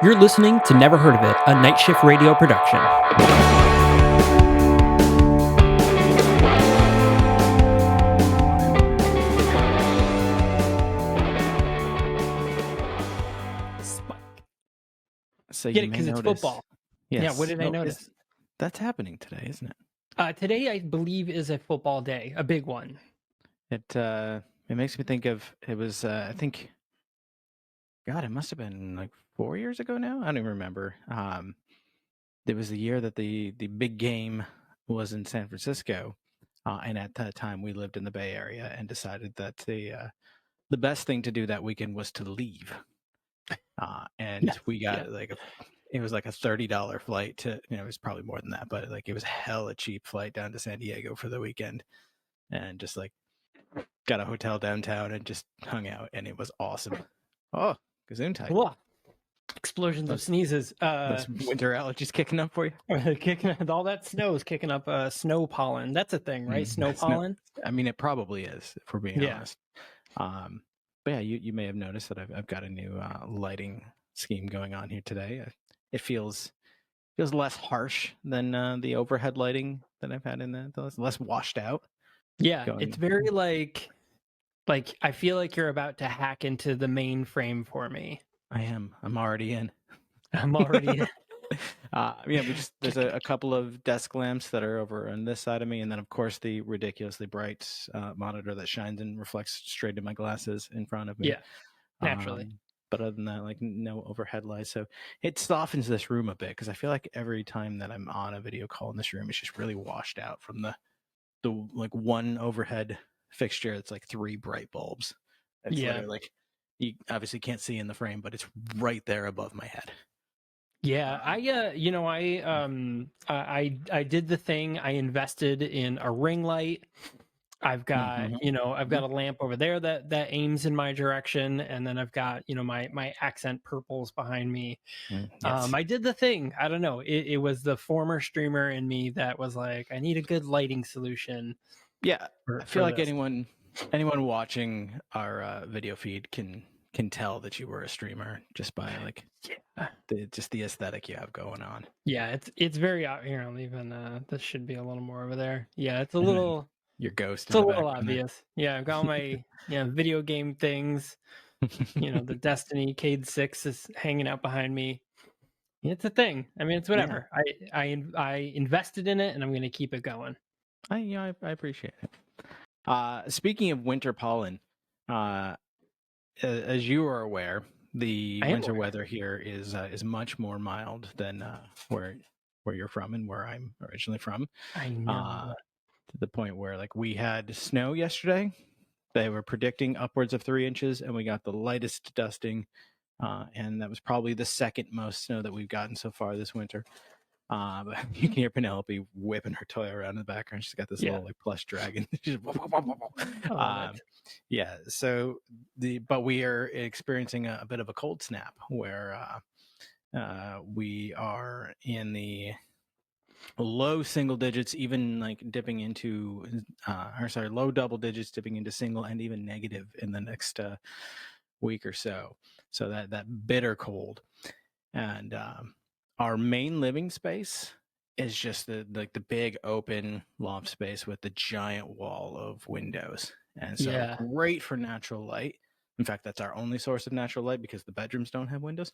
You're listening to Never Heard of It, a Night Shift Radio production. Spike. So Get you it may because it's notice. football. Yes. Yeah, what did I notice? That's happening today, isn't it? Today, I believe, is a football day, a big one. It makes me think of it was I think God, it must have been like 4 years ago now. I don't even remember. It was the year that the big game was in San Francisco, and at that time we lived in the Bay Area and decided that the best thing to do that weekend was to leave. And we got it was like a $30 flight to, it was probably more than that, but like it was a hella cheap flight down to San Diego for the weekend, and just like got a hotel downtown and just hung out, and it was awesome. Oh, gesundheit. Whoa. Explosions of sneezes. Those winter allergies kicking up for you? Kicking all that snow is kicking up snow pollen. That's a thing, right? Snow pollen. I mean, it probably is, if we're being Yeah. honest. But yeah, you may have noticed that I've got a new lighting scheme going on here today. It feels less harsh than the overhead lighting that I've had in the less washed out. Yeah, it's very like I feel like you're about to hack into the mainframe for me. I am. I'm already in. I'm already in. There's a couple of desk lamps that are over on this side of me, and then of course the ridiculously bright monitor that shines and reflects straight in my glasses in front of me. Yeah, naturally. But other than that, like no overhead lights, so it softens this room a bit, because I feel like every time that I'm on a video call in this room, it's just really washed out from the like one overhead fixture. It's like 3 bright bulbs. It's literally like, you obviously can't see in the frame, but it's right there above my head. Yeah, I did the thing. I invested in a ring light. I've got, I've got a lamp over there that aims in my direction, and then I've got, my accent purples behind me. Yes. I did the thing. I don't know. It was the former streamer in me that was like, I need a good lighting solution. Yeah, I feel like anyone watching our video feed can tell that you were a streamer just by like the aesthetic you have going on. Yeah, it's very out here. I'll even this should be a little more over there. Yeah, it's a little your ghost. It's a little obvious. Yeah, I've got my video game things. The Destiny Cade 6 is hanging out behind me. It's a thing. I mean, it's whatever. Yeah. I invested in it, and I'm going to keep it going. I appreciate it. Speaking of winter pollen, as you are aware, the winter weather here is much more mild than where you're from and where I'm originally from. I know. To the point where like we had snow yesterday. They were predicting upwards of 3 inches, and we got the lightest dusting, and that was probably the second most snow that we've gotten so far this winter. But you can hear Penelope whipping her toy around in the background. She's got this little like plush dragon. Yeah. So but we are experiencing a bit of a cold snap where we are in the low single digits, even like dipping into low double digits, dipping into single, and even negative in the next week or so. So that bitter cold. And our main living space is just the big open loft space with the giant wall of windows, and so great for natural light. In fact, that's our only source of natural light, because the bedrooms don't have windows.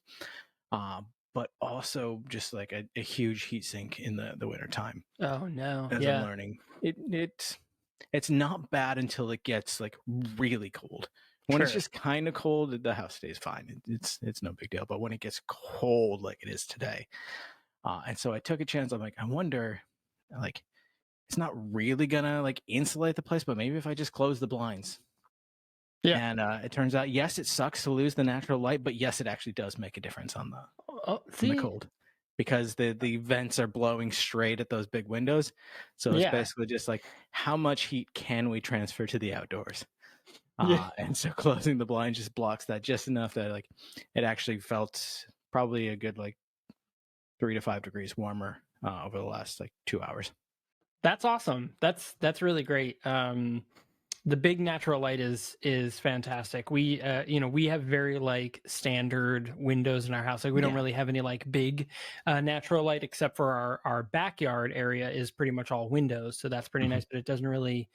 But also just like a huge heat sink in the winter time. Oh no! As I'm learning, it's not bad until it gets like really cold. When it's just kind of cold, the house stays fine. It's no big deal. But when it gets cold, like it is today, and so I took a chance. I'm like, I wonder, like, it's not really gonna like insulate the place, but maybe if I just close the blinds. Yeah. And it turns out, yes, it sucks to lose the natural light, but yes, it actually does make a difference on the cold, because the vents are blowing straight at those big windows. So it's basically just like, how much heat can we transfer to the outdoors? And so closing the blind just blocks that just enough that like it actually felt probably a good like 3 to 5 degrees warmer over the last like 2 hours. That's awesome. That's really great. The big natural light is fantastic. We we have very like standard windows in our house. Like we don't really have any like big natural light, except for our backyard area is pretty much all windows, so that's pretty nice. But it doesn't really,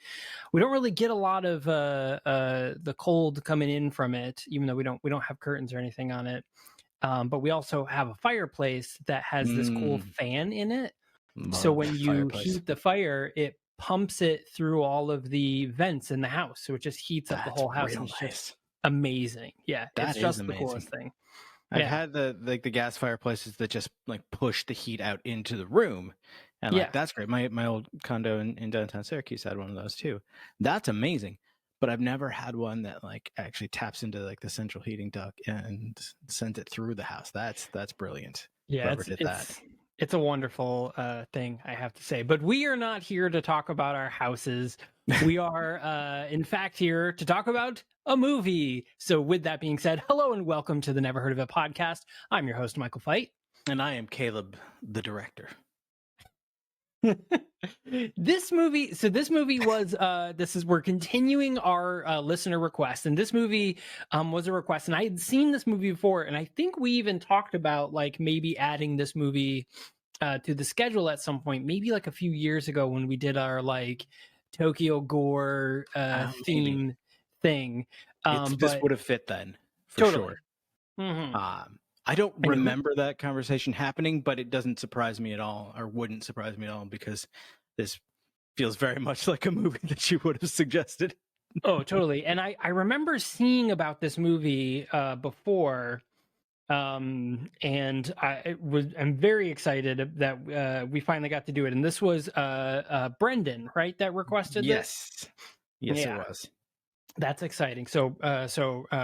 we don't really get a lot of the cold coming in from it, even though we don't have curtains or anything on it. But we also have a fireplace that has this cool fan in it. So Love when you fireplace. heat the fire, it pumps it through all of the vents in the house. So it just heats up the That's whole house, real and it's nice. just amazing. Yeah, That it's is just the amazing. coolest thing. I've Yeah. had the gas fireplaces that just like push the heat out into the room, and like that's great. My old condo in downtown Syracuse had one of those too. That's amazing. But I've never had one that like actually taps into like the central heating duct and sends it through the house. That's brilliant. Yeah, Whoever did that. it's a wonderful thing, I have to say. But we are not here to talk about our houses. We are, in fact, here to talk about a movie. So, with that being said, hello and welcome to the Never Heard of It podcast. I'm your host, Michael Fight. And I am Caleb, the director. This movie was we're continuing our listener request, and this movie was a request, and I had seen this movie before, and I think we even talked about like maybe adding this movie to the schedule at some point, maybe like a few years ago when we did our like Tokyo Gore theme thing. This would have fit then for totally. sure. Mm-hmm. I don't remember that conversation happening, but it doesn't surprise me at all, or wouldn't surprise me at all, because this feels very much like a movie that you would have suggested. Oh, totally. And I remember seeing about this movie before, and I'm very excited that we finally got to do it. And this was Brendan, right, that requested this? Yes, it was. That's exciting. So,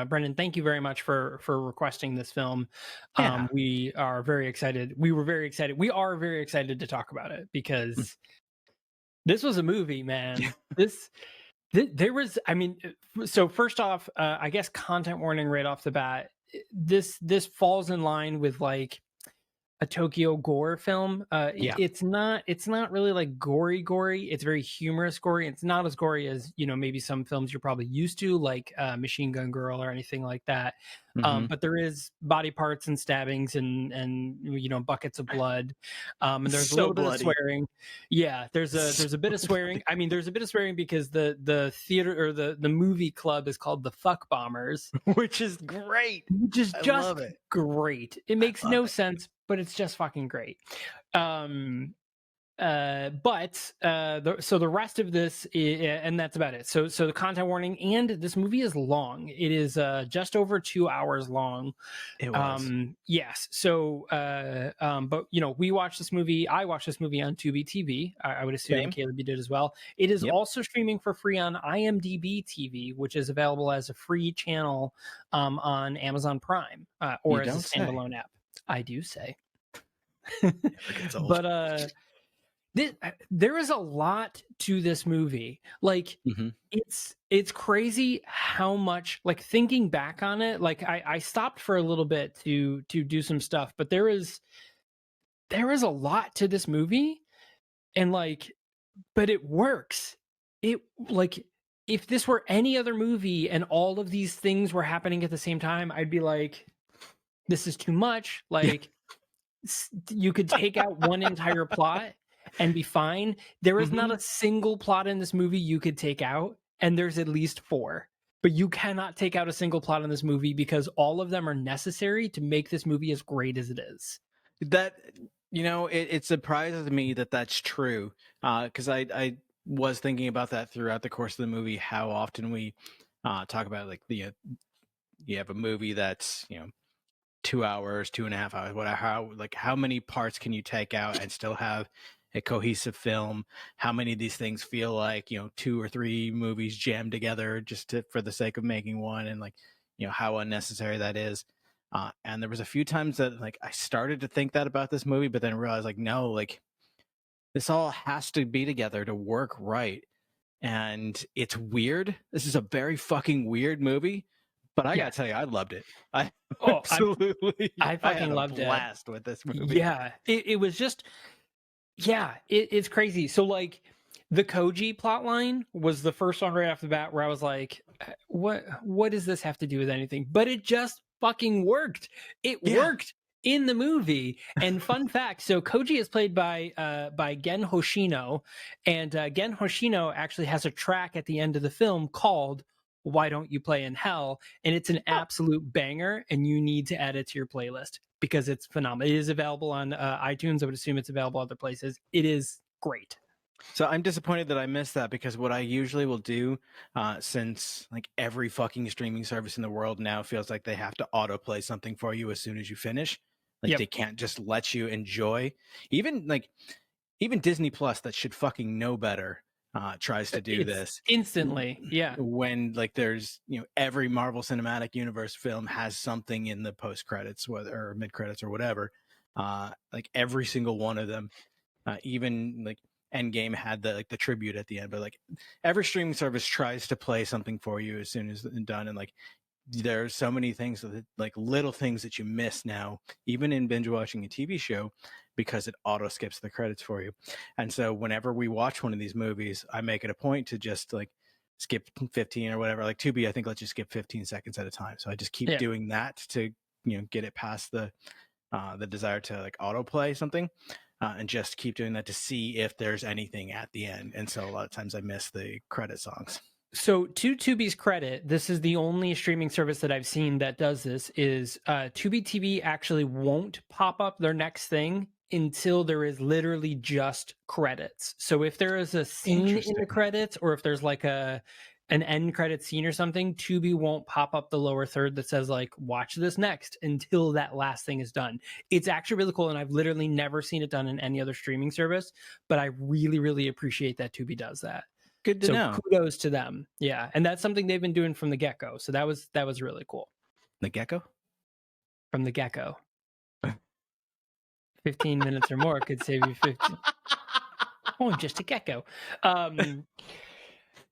Brendan, thank you very much for requesting this film. We are very excited. We were very excited. We are very excited to talk about it because this was a movie, man. There was, I mean, so first off, I guess content warning right off the bat. This falls in line with like a Tokyo Gore film. It's not really like gory. It's very humorous gory. It's not as gory as, maybe some films you're probably used to, like Machine Gun Girl or anything like that. But there is body parts and stabbings and buckets of blood. And there's a little bit of swearing. Yeah, there's a bit of swearing. I mean, there's a bit of swearing because the theater or the movie club is called the Fuck Bombers, which is great. Which is just great. It makes no sense, but it's just fucking great. So the rest of this and that's about it. So the content warning, and this movie is long. It is just over 2 hours long. It was. Yes. So but we watched this movie. I watched this movie on Tubi TV. I would assume Caleb, you did as well. It is also streaming for free on IMDb TV, which is available as a free channel on Amazon Prime or as a standalone app. I do say. But there is a lot to this movie. Like it's crazy how much, like, thinking back on it, like I stopped for a little bit to do some stuff, but there is a lot to this movie, and like, but it works. It, like, if this were any other movie and all of these things were happening at the same time, I'd be like, this is too much. Like, you could take out one entire plot and be fine. There is not a single plot in this movie you could take out, and there's at least 4. But you cannot take out a single plot in this movie because all of them are necessary to make this movie as great as it is. That, it surprises me that that's true, because I was thinking about that throughout the course of the movie, how often we talk about, like, you have a movie that's 2 hours, 2.5 hours, whatever. How many parts can you take out and still have a cohesive film? How many of these things feel like 2 or 3 movies jammed together just for the sake of making one, and like how unnecessary that is. And there was a few times that like I started to think that about this movie, but then realized like, no, like this all has to be together to work right. And it's weird. This is a very fucking weird movie. But I gotta tell you, I loved it. I fucking loved it. Blast with this movie. Yeah, it was just, it's crazy. So like, The Koji plotline was the first one right off the bat where I was like, what does this have to do with anything? But it just fucking worked. It Yeah. worked in the movie. And fun fact, so Koji is played by Gen Hoshino, and Gen Hoshino actually has a track at the end of the film called "Why Don't You Play in Hell?" and it's an absolute banger, and you need to add it to your playlist because it's phenomenal. It is available on iTunes. I would assume it's available other places. It is great. So I'm disappointed that I missed that, because what I usually will do, since like every fucking streaming service in the world now feels like they have to autoplay something for you as soon as you finish. Like Yep. they can't just let you enjoy. Even Disney Plus, that should fucking know better, tries to do It's this instantly, yeah. when like there's every Marvel Cinematic Universe film has something in the post credits, whether or mid credits or whatever. Like every single one of them, even like Endgame had the tribute at the end, but like every streaming service tries to play something for you as soon as it's done, and like there's so many things that, like little things that you miss now, even in binge watching a TV show, because it auto skips the credits for you. And so whenever we watch one of these movies, I make it a point to just like skip 15 or whatever. Like Tubi, I think let's just skip 15 seconds at a time. So I just keep Yeah. doing that to get it past the desire to like autoplay something, and just keep doing that to see if there's anything at the end. And so a lot of times I miss the credit songs. So to Tubi's credit, this is the only streaming service that I've seen that does this, is Tubi TV actually won't pop up their next thing until there is literally just credits. So if there is a scene in the credits, or if there's like an end credit scene or something, Tubi won't pop up the lower third that says like watch this next until that last thing is done. It's actually really cool, and I've literally never seen it done in any other streaming service, but I really, really appreciate that Tubi does that. Good to know. Kudos to them. Yeah. And that's something they've been doing from the get-go. So that was really cool. The gecko? From the get-go. 15 minutes or more could save you 15. Oh, just a gecko.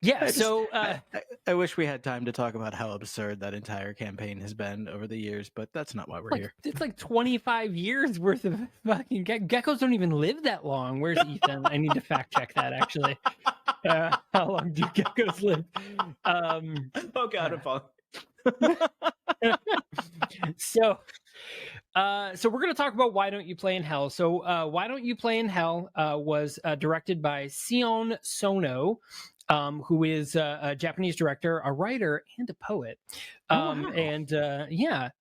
Yeah, so I wish we had time to talk about how absurd that entire campaign has been over the years, but that's not why we're here. It's like 25 years worth of fucking geckos don't even live that long. Where's Ethan? I need to fact check that actually. How long do geckos live? Oh god, I'm falling. So we're going to talk about Why Don't You Play in Hell. So Why Don't You Play in Hell was directed by Sion Sono, who is a Japanese director, a writer, and a poet. Wow. And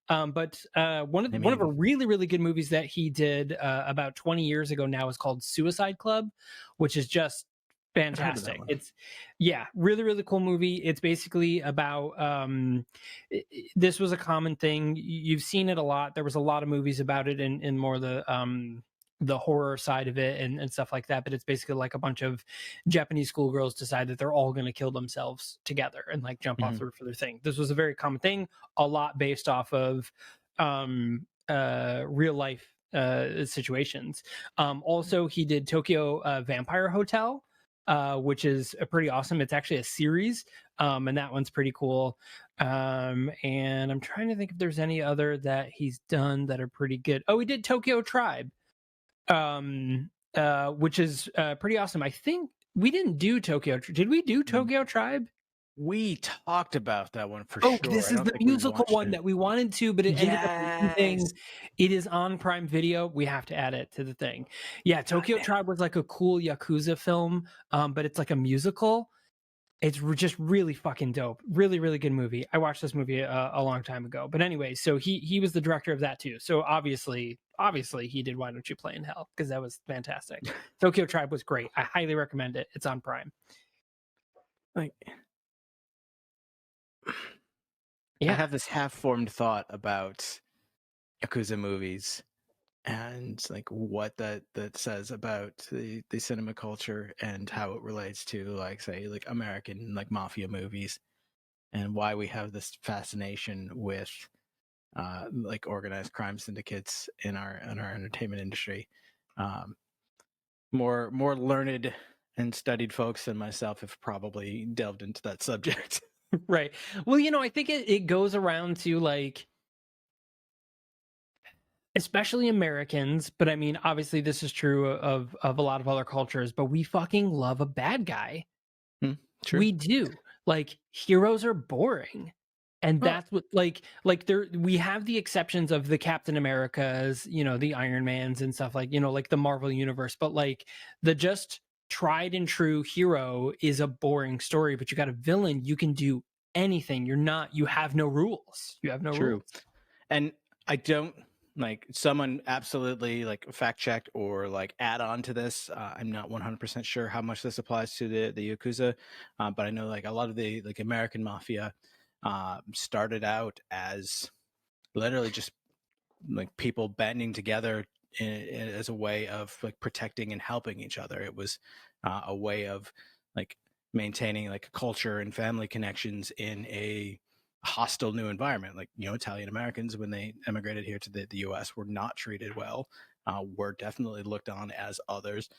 but one of the really, really good movies that he did about 20 years ago now is called Suicide Club, which is just fantastic. It's really, really cool movie. It's basically about this was a common thing. You've seen it a lot. There was a lot of movies about it in more the horror side of it and stuff like that. But it's basically like a bunch of Japanese schoolgirls decide that they're all going to kill themselves together and like jump off the roof of their thing. This was a very common thing, a lot based off of real life situations. Also, he did Tokyo Vampire Hotel, which is pretty awesome. It's actually a series, and that one's pretty cool. And I'm trying to think if there's any other that he's done that are pretty good. Oh, he did Tokyo Tribe, which is pretty awesome. I think we didn't do Tokyo. Did we do Tokyo Tribe? We talked about that one for sure. This is the musical one that we wanted to, but it ended up being, it is on Prime Video. We have to add it to the thing. Yeah, Tokyo Tribe was like a cool Yakuza film, but it's like a musical. It's just really fucking dope. Really, really good movie. I watched this movie a long time ago. But anyway, so he was the director of that too. So obviously he did Why Don't You Play in Hell, because that was fantastic. Tokyo Tribe was great. I highly recommend it. It's on Prime. I have this half-formed thought about Yakuza movies and like what that says about the cinema culture and how it relates to like say like American like mafia movies, and why we have this fascination with like organized crime syndicates in our entertainment industry. More learned and studied folks than myself have probably delved into that subject. Right. Well, I think it goes around to like especially Americans, but I mean, obviously this is true of a lot of other cultures, but we fucking love a bad guy. Hmm, true. We do. Like, heroes are boring. And Well, that's what like there we have the exceptions of the Captain Americas, the Iron Mans and stuff, like, like the Marvel universe, but like the just tried and true hero is a boring story, but you got a villain, you can do anything. You have no rules. You have no true. rules. And I don't like someone absolutely like fact checked or like add on to this. I'm not 100% sure how much this applies to the Yakuza, but I know like a lot of the like American mafia started out as literally just like people banding together as a way of like protecting and helping each other. It was a way of like maintaining like culture and family connections in a hostile new environment. Like, Italian Americans, when they emigrated here to the US, were not treated well, were definitely looked on as others.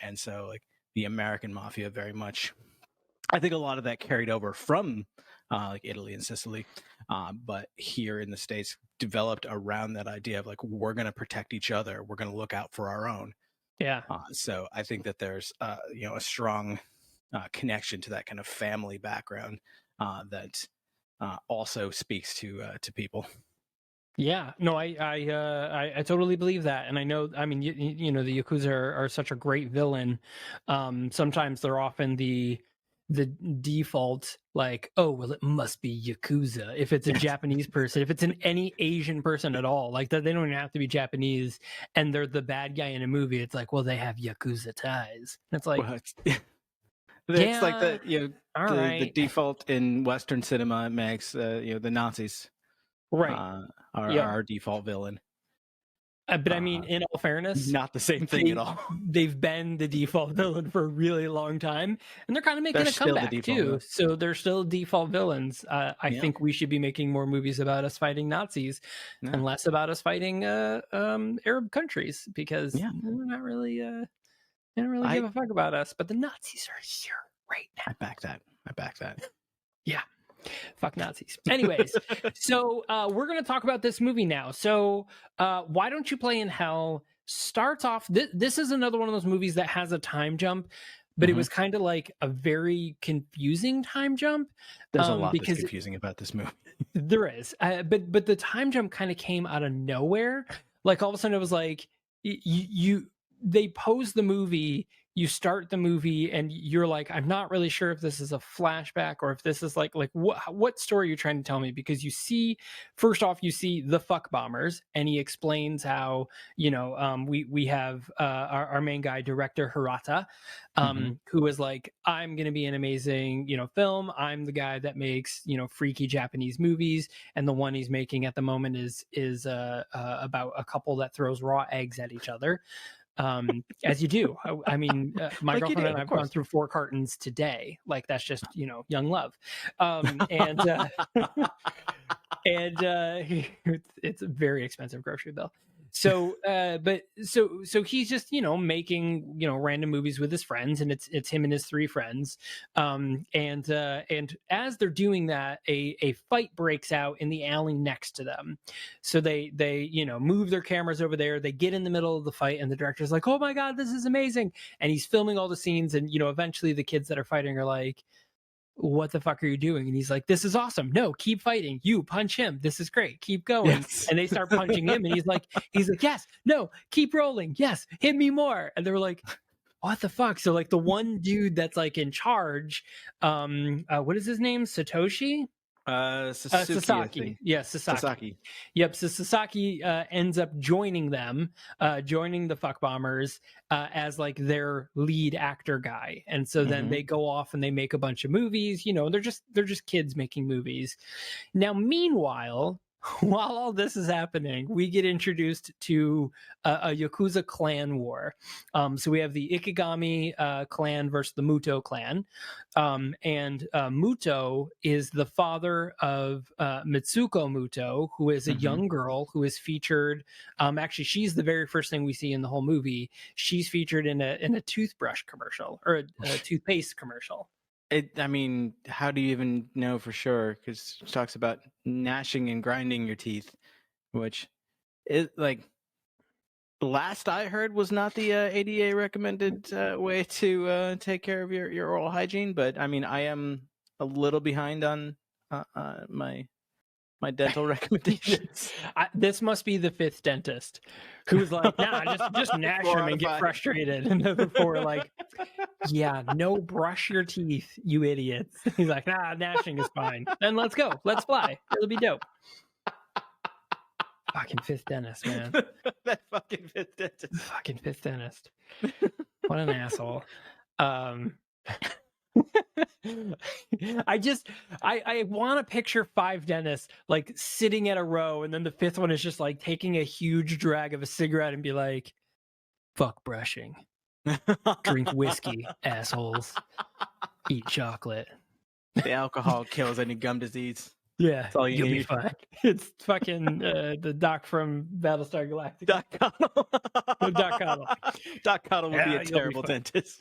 And so like the American mafia very much, I think a lot of that carried over from like Italy and Sicily, but here in the States developed around that idea of like, we're going to protect each other, we're going to look out for our own. Yeah. So I think that there's a strong connection to that kind of family background that also speaks to people. Yeah, no, I totally believe that, and I know. I mean, the Yakuza are such a great villain. Sometimes they're often the default, like, oh well, it must be Yakuza if it's a Japanese person, if it's any Asian person at all, like that, they don't even have to be Japanese, and they're the bad guy in a movie. It's like, well, they have Yakuza ties. And it's like, Well, it's like yeah, the all the right, default in Western cinema makes the Nazis right, uh, are yep. our default villain. But I mean, Uh, in all fairness, Not the same thing at they all. they've been the default villain for a really long time, and they're kind of They're making a still the comeback default too. villain. So they're still default villains. I Yeah, think we should be making more movies about us fighting Nazis yeah, and less about us fighting Arab countries, because yeah. they don't really give I a fuck about us. But the Nazis are here right now. I back that. I back that. Yeah. Fuck Nazis. Anyways, so we're going to talk about this movie now. So Why Don't You Play in Hell starts off. This is another one of those movies that has a time jump, but it Hmm. was kind of like a very confusing time jump, There's a lot that's because confusing about this movie. there is, but the time jump kind of came out of nowhere. Like all of a sudden, it was like you they pose the movie, you start the movie, and you're like, I'm not really sure if this is a flashback or if this is like what story you're trying to tell me, because you see, first off, you see the fuck bombers, and he explains how we have our main guy, director Hirata, Hmm. who is like, I'm going to be an amazing, film. I'm the guy that makes, freaky Japanese movies. And the one he's making at the moment is about a couple that throws raw eggs at each other. As you do. I mean, my Like you girlfriend do, and of I've gone course. through 4 cartons today. Like, that's just, young love. And, and it's a very expensive grocery bill. So so he's just making random movies with his friends, and it's him and his 3 friends. And as they're doing that, a fight breaks out in the alley next to them. So they move their cameras over there, they get in the middle of the fight, and the director's like, oh my god, this is amazing. And he's filming all the scenes, and eventually the kids that are fighting are like, what the fuck are you doing? And he's like, this is awesome. No, keep fighting. You punch him. This is great. Keep going. Yes. And they start punching him, and he's like, yes, no, keep rolling. Yes, hit me more. And they were like, what the fuck? So like the one dude that's like in charge, what is his name? Satoshi? Suzuki, I Sasaki. think. Yeah, Sasaki. Sasaki. Yep. So Sasaki ends up joining them, joining the fuck bombers as like their lead actor guy, and so then Hmm. they go off and they make a bunch of movies. They're just kids making movies. Now, meanwhile, while all this is happening, we get introduced to a Yakuza clan war. So we have the Ikigami clan versus the Muto clan. And Muto is the father of Mitsuko Muto, who is a Hmm. young girl who is featured. Actually, she's the very first thing we see in the whole movie. She's featured in a toothbrush commercial, or a toothpaste commercial. I mean, how do you even know for sure? Because it talks about gnashing and grinding your teeth, which it like last I heard was not the ADA recommended way to take care of your oral hygiene. But I mean, I am a little behind on my dental recommendations. This must be the fifth dentist who's like, nah, just gnash 4 him out and of get 5. frustrated. And the four are like, yeah, no, brush your teeth, you idiots. He's like, nah, gnashing is fine. Then let's go. Let's fly. It'll be dope. Fucking fifth dentist, man. That fucking fifth dentist. Fucking fifth dentist. What an asshole. I want to picture 5 dentists like sitting at a row, and then the fifth one is just like taking a huge drag of a cigarette and be like, fuck brushing, drink whiskey, assholes, eat chocolate. The alcohol kills any gum disease. Yeah, That's all you'll need. be fine. It's fucking the Doc from Battlestar Galactica. Doc Connell. Doc Connell. Doc Connell would be Yeah, a you'll be terrible fine. dentist.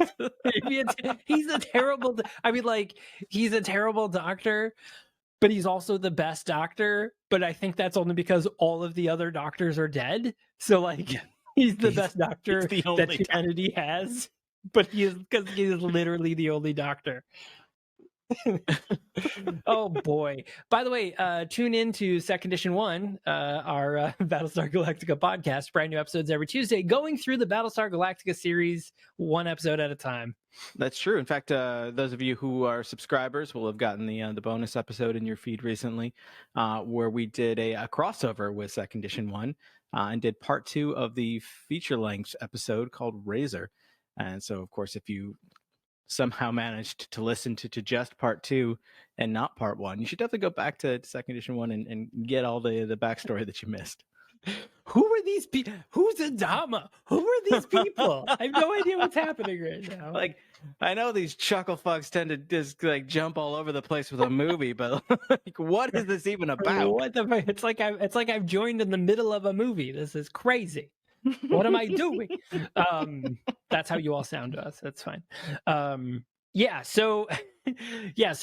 He's a terrible. I mean, like, he's a terrible doctor, but he's also the best doctor. But I think that's only because all of the other doctors are dead. So, like, he's the best doctor that humanity has. But because he is literally the only doctor. Oh boy. By the way, tune in to Second Edition 1, our Battlestar Galactica podcast. Brand new episodes every Tuesday, going through the Battlestar Galactica series one episode at a time. That's true. In fact, those of you who are subscribers will have gotten the bonus episode in your feed recently, where we did a crossover with Second Edition 1 and did part 2 of the feature-length episode called Razor. And so, of course, if you somehow managed to listen to just part 2 and not part 1, you should definitely go back to Second Edition 1 and get all the backstory that you missed. Who are these people? Who's Adama? Who are these people? I have no idea what's happening right now. Like, I know these chuckle fucks tend to just like jump all over the place with a movie, but like, what is this even about? What the fuck? It's like I've joined in the middle of a movie. This is crazy. What am I doing? That's how you all sound to us. That's fine. So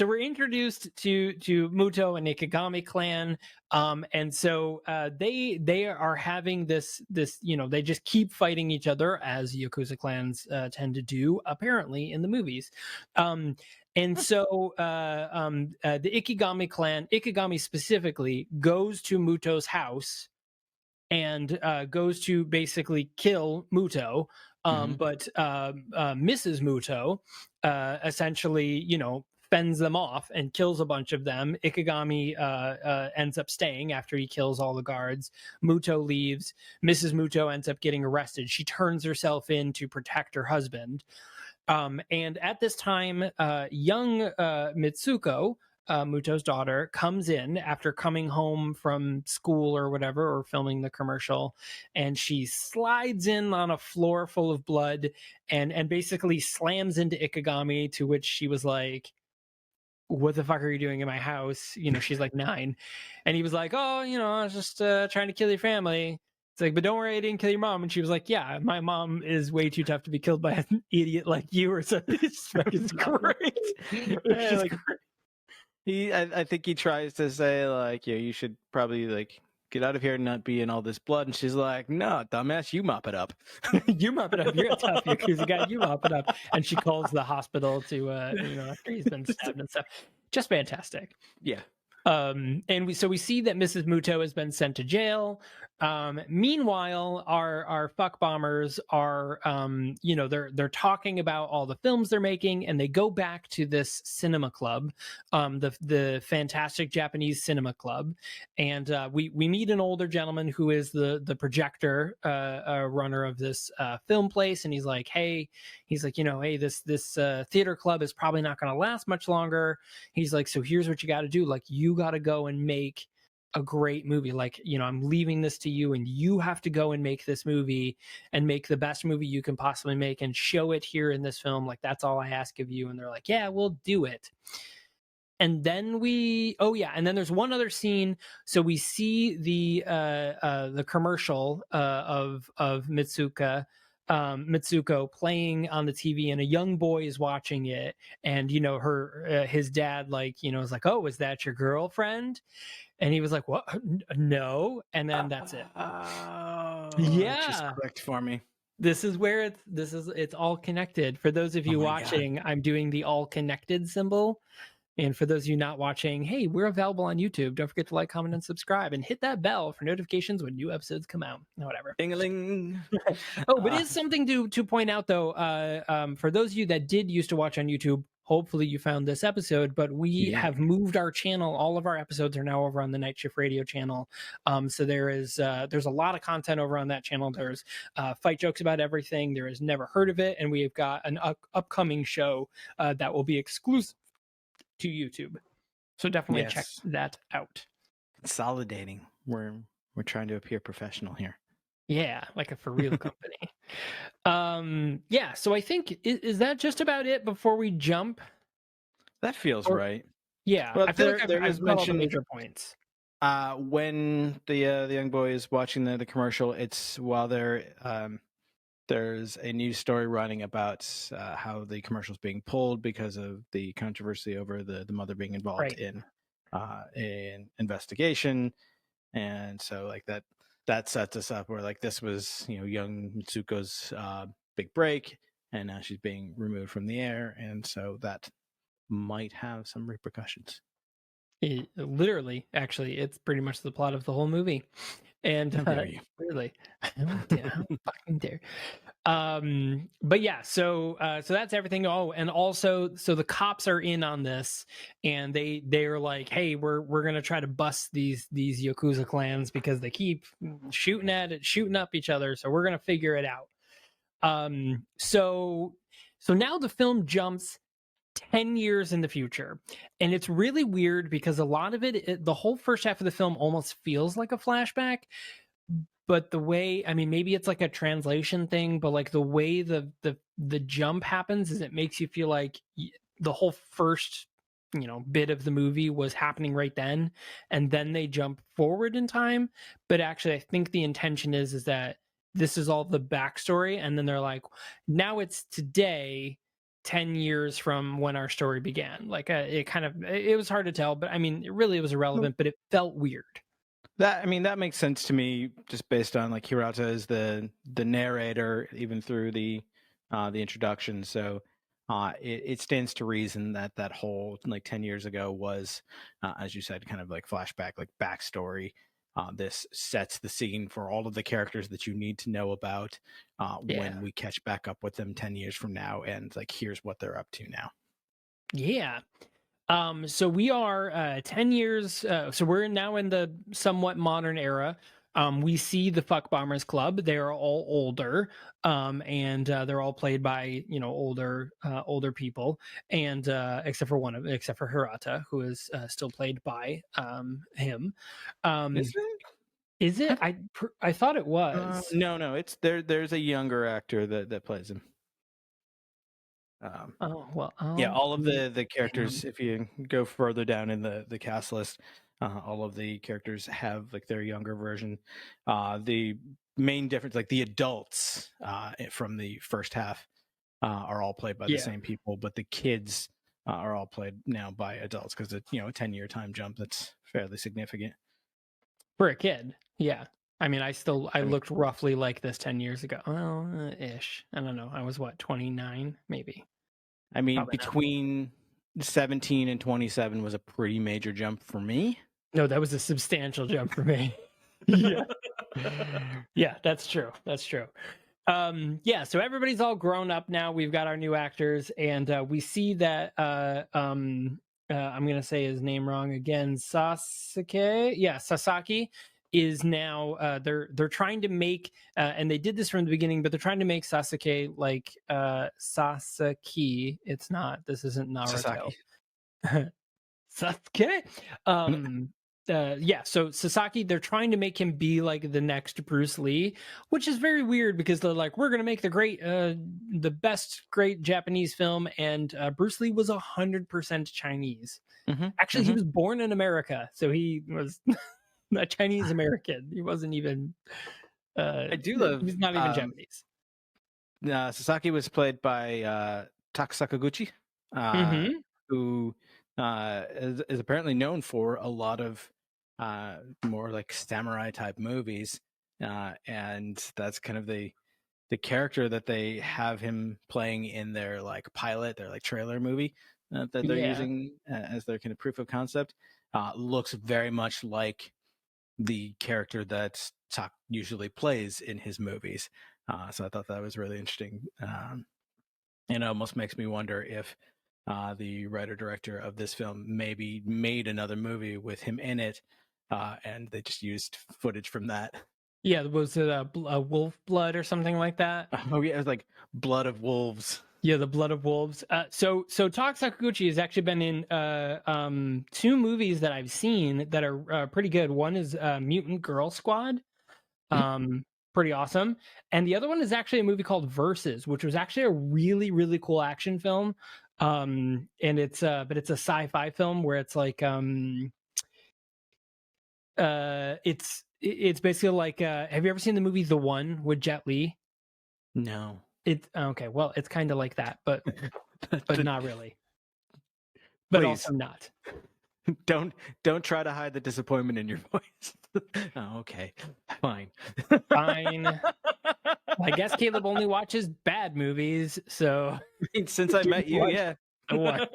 we're introduced to Muto and Ikigami clan, and so they are having this they just keep fighting each other, as Yakuza clans tend to do apparently in the movies. And so the Ikigami clan, Ikigami specifically, goes to Muto's house and goes to basically kill Muto. But Mrs. Muto essentially, fends them off and kills a bunch of them. Ikigami ends up staying after he kills all the guards. Muto leaves. Mrs. Muto ends up getting arrested. She turns herself in to protect her husband. And at this time, young Mitsuko, Muto's daughter, comes in after coming home from school or whatever, or filming the commercial, and she slides in on a floor full of blood and basically slams into Ikigami, to which she was like, what the fuck are you doing in my house? She's like 9. And he was like, oh, I was just trying to kill your family. It's like, but don't worry, I didn't kill your mom. And she was like, yeah, my mom is way too tough to be killed by an idiot like you or something. It's fucking great. Yeah, like, I think he tries to say, like, you should probably, like, get out of here and not be in all this blood. And she's like, no, dumbass, you mop it up. You mop it up. You're a tough Yakuza guy. You mop it up. And she calls the hospital to, after he's been stabbed and stuff. Just fantastic. Yeah. And we see that Mrs. Muto has been sent to jail. Meanwhile, our fuck bombers are, they're talking about all the films they're making, and they go back to this cinema club, the fantastic Japanese cinema club, and we meet an older gentleman who is the projector runner of this film place, and he's like, hey, this theater club is probably not going to last much longer. He's like, so here's what you got to do. Like, you got to go and make a great movie. Like, I'm leaving this to you, and you have to go and make this movie and make the best movie you can possibly make and show it here in this film. Like, that's all I ask of you. And they're like, yeah, we'll do it. And then and then there's one other scene. So we see the commercial of Mitsuka Mitsuko playing on the TV, and a young boy is watching it, and his dad is like, "Oh, is that your girlfriend?" And he was like, "What? No." And then that's it. Oh, it just Yeah. clicked for me. This is where it's all connected. For those of Oh you my god. watching, I'm doing the all connected symbol. And for those of you not watching, hey, we're available on YouTube. Don't forget to like, comment, and subscribe, and hit that bell for notifications when new episodes come out. Whatever. Ding-a-ling. Oh, but it is something to point out though. For those of you that did used to watch on YouTube, hopefully you found this episode. But we Yeah. have moved our channel. All of our episodes are now over on the Night Shift Radio channel. So there's a lot of content over on that channel. There's fight jokes about everything. There is Never Heard of It, and we've got an upcoming show that will be exclusive to YouTube. So definitely check Yes. that out. Consolidating. We're trying to appear professional here. Yeah, like a for real company. Yeah, so I think is that just about it before we jump? That feels Or right. yeah, Well, I feel like there I've is got all the mention major points. when the young boy is watching the commercial. It's while there's a news story running about how the commercial is being pulled because of the controversy over the mother being involved Right. in an investigation, and so like that sets us up where like this was young Mitsuko's big break, and now she's being removed from the air, and so that might have some repercussions. Literally, actually, it's pretty much the plot of the whole movie. And How dare you? really, how fucking dare. But yeah, so that's everything. Oh, and also, so the cops are in on this, and they're like, hey, we're gonna try to bust these Yakuza clans because they keep shooting up each other. So we're gonna figure it out. So now the film jumps 10 years in the future, and it's really weird because a lot of the whole first half of the film almost feels like a flashback, but the way, I mean, maybe it's like a translation thing, but like the way the jump happens is it makes you feel like the whole first bit of the movie was happening right then, and then they jump forward in time. But actually, I think the intention is that this is all the backstory, and then they're like, now it's today, 10 years from when our story began. Like it was hard to tell, but I mean, it was irrelevant, but it felt weird. That makes sense to me, just based on like Hirata is the narrator even through the introduction. So it stands to reason that that whole like 10 years ago was, as you said, kind of like flashback, like backstory. This sets the scene for all of the characters that you need to know about when we catch back up with them 10 years from now, and like here's what they're up to now. Yeah. So we are 10 years. So we're now in the somewhat modern era. We see the Fuck Bombers Club. They are all older, and they're all played by older people, and except for Hirata, who is still played by him. Is it? Is it? I thought it was. No, it's there. There's a younger actor that plays him. Oh well. Yeah, all of the characters, if you go further down in the cast list, all of the characters have like their younger version. The main difference, like the adults from the first half, are all played by the same people, but the kids are all played now by adults because it's a 10-year time jump that's fairly significant For a kid. Yeah. I mean, I looked roughly like this 10 years ago. Well, ish. I don't know. I was what, 29 maybe. I mean, Probably not. between 17 and 27 was a pretty major jump for me. No, that was a substantial jump for me. Yeah. Yeah, that's true. That's true. Yeah, so everybody's all grown up now. We've got our new actors, and we see that I'm gonna say his name wrong again. Sasuke. Yeah, Sasaki is now they're trying to make and they did this from the beginning, but they're trying to make Sasuke like Sasaki. It's not. This isn't Naruto. Sasuke. Yeah, so Sasaki, they're trying to make him be like the next Bruce Lee, which is very weird because they're like, we're gonna make the best great Japanese film, and Bruce Lee was 100% Chinese. Actually, he was born in America, so he was a Chinese American. He wasn't even. I do love. He's not even Japanese. Sasaki was played by Tak Sakaguchi, Mm-hmm. who is apparently known for a lot of more like samurai type movies, and that's kind of the character that they have him playing in their like pilot, their like trailer movie that they're Yeah. using as their kind of proof of concept. Looks very much like the character that Tak usually plays in his movies. So I thought that was really interesting. And it almost makes me wonder if the writer director of this film maybe made another movie with him in it, and they just used footage from that. Yeah, was it a wolf blood or something like that? Oh yeah, it was like Blood of Wolves. Yeah, the Blood of Wolves. So Tak Sakaguchi has actually been in 2 movies that I've seen that are pretty good. One is Mutant Girl Squad, um, pretty awesome, and the other one is actually a movie called Versus, which was actually a really really cool action film. And it's but it's a sci-fi film where it's like it's basically like have you ever seen the movie The One with Jet Li? No. It's okay. Well, it's kind of like that, but not really. But Please also not. don't try to hide the disappointment in your voice. Oh, okay, fine. Fine. I guess Caleb only watches bad movies, so Since I met you, What? yeah. what?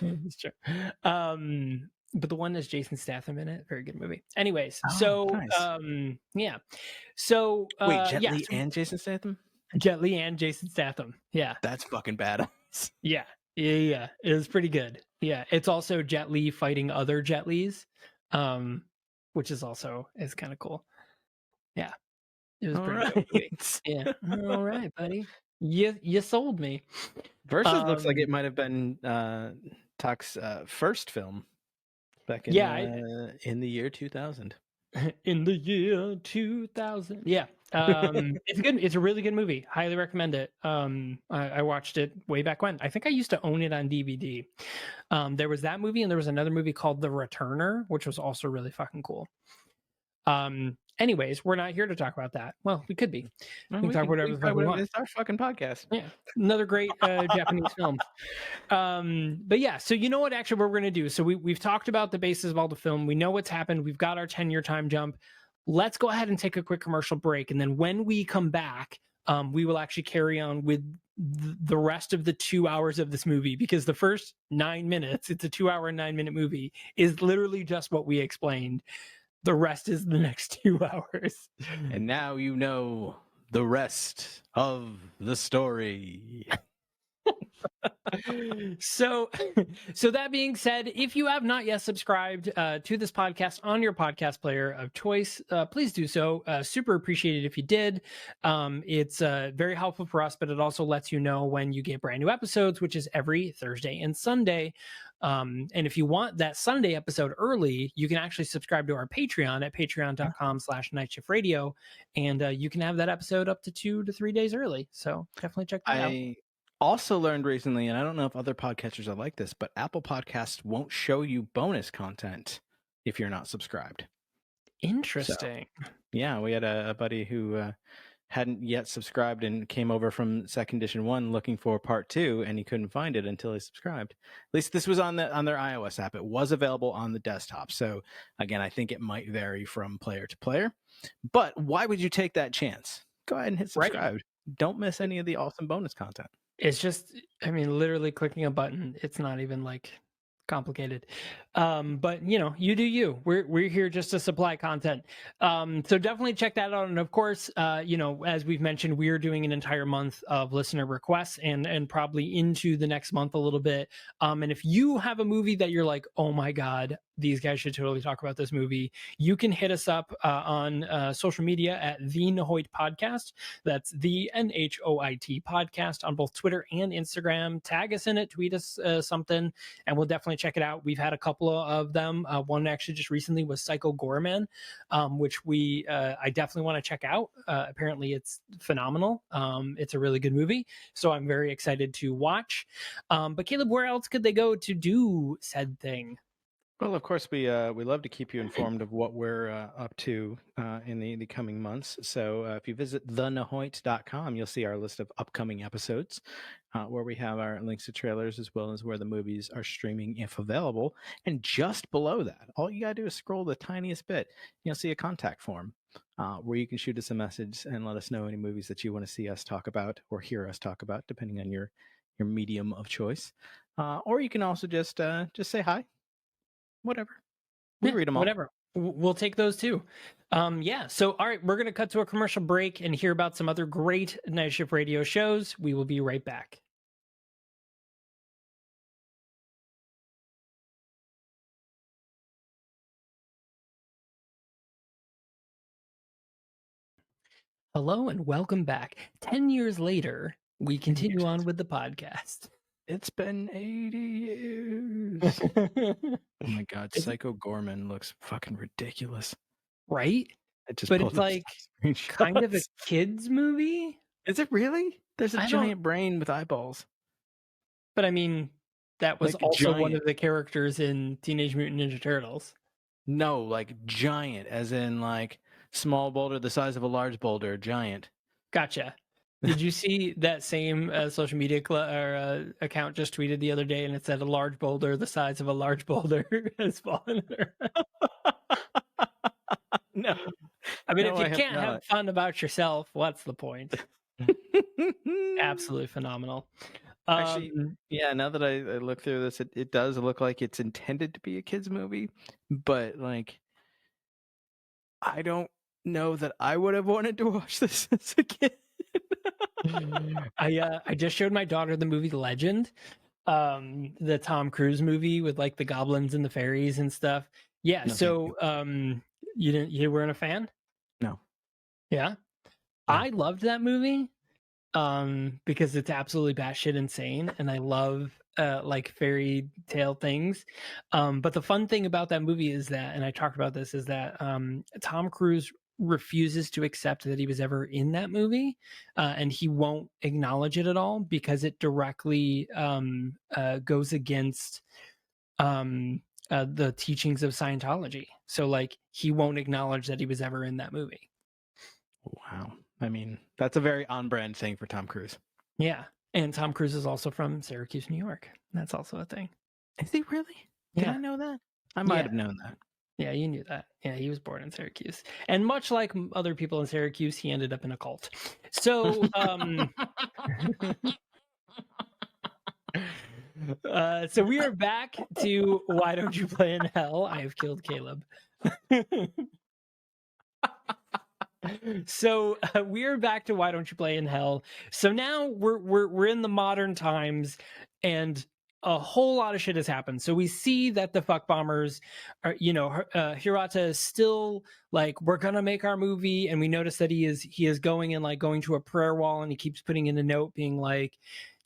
It's true. But the one that's Jason Statham in it, very good movie. Anyways, Oh, so nice. yeah. So Wait, Jet yeah, Li so and Jason Statham? Jet Li and Jason Statham. Yeah. That's fucking badass. Yeah. Yeah. It was pretty good. Yeah. It's also Jet Li fighting other Jet Lis. Which is also is kind of cool. Yeah. It was All pretty right. dope movie. Yeah. All right, buddy. You sold me. Versus looks like it Um might have been Tak's first film back yeah, in the year 2000. in the year 2000. Yeah. It's good. It's a really good movie. Highly recommend it. I watched it way back when. I think I used to own it on DVD. There was that movie and there was another movie called The Returner, which was also really fucking cool. Anyways, we're not here to talk about that. Well, we could be. Well, We can talk whatever the fuck we want. It's our fucking podcast. Yeah. Another great Japanese film. But yeah, so you know what actually what we're gonna do. So we've talked about the basis of all the film. We know what's happened. We've got our 10-year time jump. Let's go ahead and take a quick commercial break. And then when we come back, we will actually carry on with the rest of the 2 hours of this movie, because the first 9 minutes, it's a 2-hour and 9-minute movie, is literally just what we explained. The rest is the next 2 hours. And now you know the rest of the story. So that being said, if you have not yet subscribed to this podcast on your podcast player of choice, please do so. Super appreciated if you did. It's very helpful for us, but it also lets you know when you get brand new episodes, which is every Thursday and Sunday. And if you want that Sunday episode early, you can actually subscribe to our Patreon at patreon.com/nightshiftradio, and you can have that episode up to 2 to 3 days early. So definitely check that out. I also learned recently, and I don't know if other podcasters are like this, but Apple Podcasts won't show you bonus content if you're not subscribed. Interesting. So, yeah, we had a buddy who hadn't yet subscribed and came over from Second Edition 1 looking for part 2, and he couldn't find it until he subscribed. At least this was on their iOS app. It was available on the desktop. So again, I think it might vary from player to player. But why would you take that chance? Go ahead and hit subscribe. Right. Don't miss any of the awesome bonus content. It's just, I mean, literally clicking a button. It's not even like complicated. But you know, you do you. We're here just to supply content. So definitely check that out. And of course, you know, as we've mentioned, we are doing an entire month of listener requests and probably into the next month a little bit. And if you have a movie that you're like, oh my God, these guys should totally talk about this movie, you can hit us up on social media at the Nahoit Podcast. That's the NHOIT Podcast on both Twitter and Instagram. Tag us in it, tweet us something, and we'll definitely check it out. We've had a couple of them. One actually just recently was Psycho Goreman, which I definitely want to check out. Apparently it's phenomenal. It's a really good movie, so I'm very excited to watch. But Caleb, where else could they go to do said thing? Well, of course, we love to keep you informed of what we're up to in the coming months. So if you visit thenahoit.com, you'll see our list of upcoming episodes, where we have our links to trailers as well as where the movies are streaming if available. And just below that, all you gotta do is scroll the tiniest bit. You'll see a contact form where you can shoot us a message and let us know any movies that you want to see us talk about or hear us talk about, depending on your medium of choice. Or you can also just say hi. Whatever. We Yeah, read them all. whatever. We'll take those too. Yeah. So, all right, we're going to cut to a commercial break and hear about some other great Night Shift Radio shows. We will be right back. Hello and welcome back. 10 years later, we continue on with the podcast. It's been 80 years. Oh my God, Psycho Gorman looks fucking ridiculous. Right? But it's like kind of a kid's movie. Is it really? There's a giant brain with eyeballs. But I mean, that was like also one giant. of the characters in Teenage Mutant Ninja Turtles. No, like giant, as in like small boulder the size of a large boulder, giant. Gotcha. Did you see that same social media account just tweeted the other day, and it said a large boulder the size of a large boulder has fallen? No. I mean, if you can't have fun about yourself, what's the point? Absolutely phenomenal. Actually, yeah, now that I look through this, it does look like it's intended to be a kid's movie, but like, I don't know that I would have wanted to watch this as a kid. I just showed my daughter the movie Legend, the Tom Cruise movie with like the goblins and the fairies and stuff. Yeah, No, so you weren't a fan? No. Yeah. No. I loved that movie because it's absolutely batshit insane, and I love like fairy tale things. But the fun thing about that movie is that, and I talked about this, is that Tom Cruise refuses to accept that he was ever in that movie, and he won't acknowledge it at all because it directly goes against the teachings of Scientology. So like he won't acknowledge that he was ever in that movie. Wow. I mean, that's a very on-brand thing for Tom Cruise. Yeah. And Tom Cruise is also from Syracuse, New York. That's also a thing. Is he really? Did I know that? I might have known that. Yeah, you knew that. Yeah, he was born in Syracuse. And much like other people in Syracuse, he ended up in a cult. So, so we are back to Why Don't You Play in Hell? I Have Killed Caleb. So we are back to Why Don't You Play in Hell? So now we're in the modern times, and a whole lot of shit has happened. So we see that the fuck bombers are, Hirata is still like, we're gonna make our movie, and we notice that he is going and like going to a prayer wall, and he keeps putting in a note being like,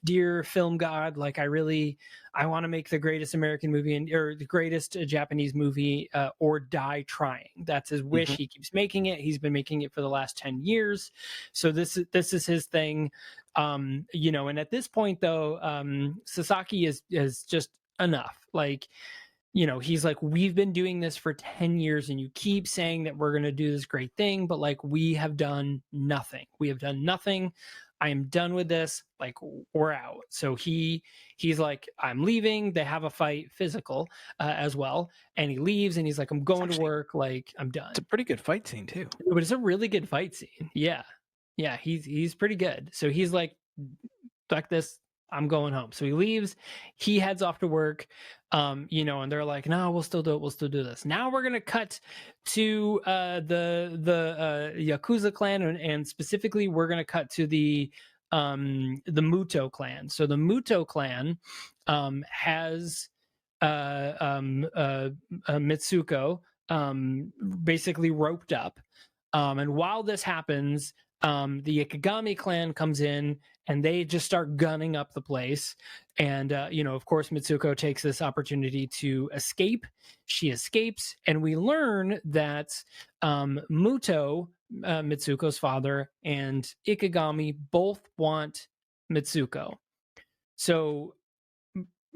dear film god, like I want to make the greatest American movie or the greatest Japanese movie, or die trying. That's his wish. Mm-hmm. He keeps making it. He's been making it for the last 10 years. So this is his thing. And at this point though, Sasaki is just enough. Like, he's like, we've been doing this for 10 years and you keep saying that we're going to do this great thing, but like, we have done nothing. I am done with this. Like, we're out. So he's like, I'm leaving. They have a fight, physical as well. And he leaves and he's like, I'm going to work. Like, I'm done. It's a pretty good fight scene too. But it's a really good fight scene. Yeah. Yeah. He's pretty good. So he's like, fuck this. I'm going home. So he leaves. He heads off to work. And they're like, no, we'll still do it. We'll still do this. Now we're gonna cut to the Yakuza clan, and specifically, we're gonna cut to the Muto clan. So the Muto clan has Mitsuko basically roped up. And while this happens, the Ikigami clan comes in and they just start gunning up the place. And, of course, Mitsuko takes this opportunity to escape. She escapes, and we learn that Muto, Mitsuko's father, and Ikigami both want Mitsuko. So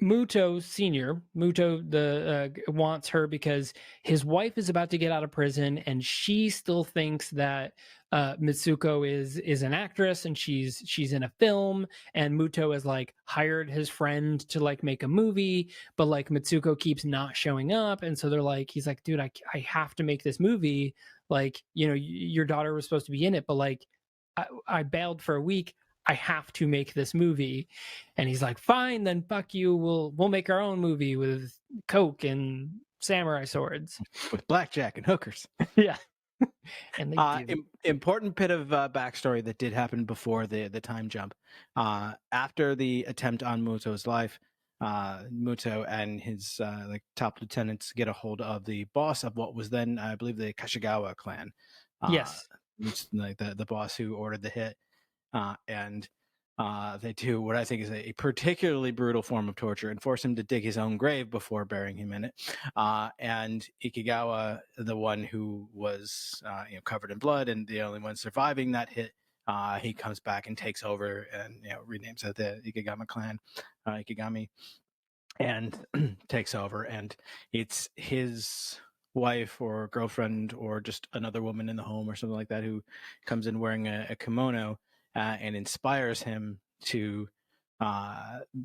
Muto Senior, wants her because his wife is about to get out of prison, and she still thinks that Mitsuko is an actress, and she's in a film, and Muto has like hired his friend to like make a movie, but like Mitsuko keeps not showing up, and so he's like, dude, I have to make this movie. Like, your daughter was supposed to be in it, but like, I bailed for a week. I have to make this movie. And he's like, fine, then fuck you. We'll make our own movie with coke and samurai swords. With blackjack and hookers. Yeah. And they do. Important bit of backstory that did happen before the time jump. After the attempt on Muto's life, Muto and his like top lieutenants get a hold of the boss of what was then, I believe, the Kashigawa clan. Yes. Like the boss who ordered the hit. And they do what I think is a particularly brutal form of torture and force him to dig his own grave before burying him in it. And Ikigawa, the one who was covered in blood and the only one surviving that hit, he comes back and takes over and renames it the Ikigami clan, Ikigami, and takes over. And it's his wife or girlfriend or just another woman in the home or something like that who comes in wearing a kimono. And inspires him to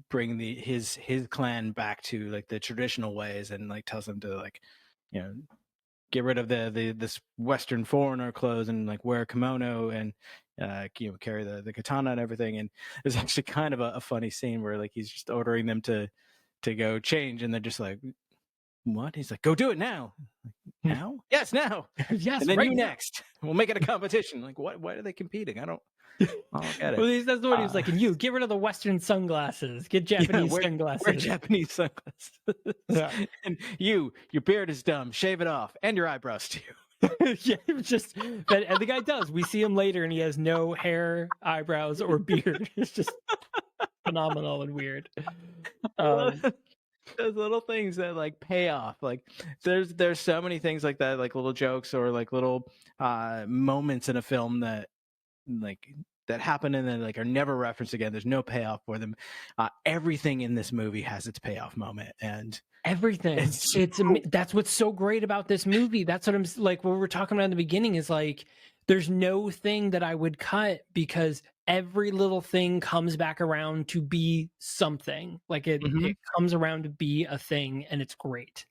bring his clan back to like the traditional ways, and like tells them to like get rid of this Western foreigner clothes and like wear a kimono and carry the katana and everything. And there's actually kind of a funny scene where like he's just ordering them to go change, and they're just like, what? He's like, go do it now. Now? Yes, now. Yes, and then right you now. next. We'll make it a competition. Like, what? Why are they competing? I don't get it. Well, that's what he was like. And you get rid of the Western sunglasses. Get Japanese sunglasses. Wear Japanese sunglasses. Yeah. And your beard is dumb. Shave it off, and your eyebrows too. Yeah, just that. And the guy does. We see him later, and he has no hair, eyebrows, or beard. It's just phenomenal and weird. Those little things that like pay off. Like there's so many things like that, like little jokes or like little moments in a film that happen and then like are never referenced again. There's no payoff for them. Everything in this movie has its payoff moment, and everything. That's what's so great about this movie. That's what I'm like. What we're talking about in the beginning is like, there's no thing that I would cut because every little thing comes back around to be something. Like it comes around to be a thing, and it's great.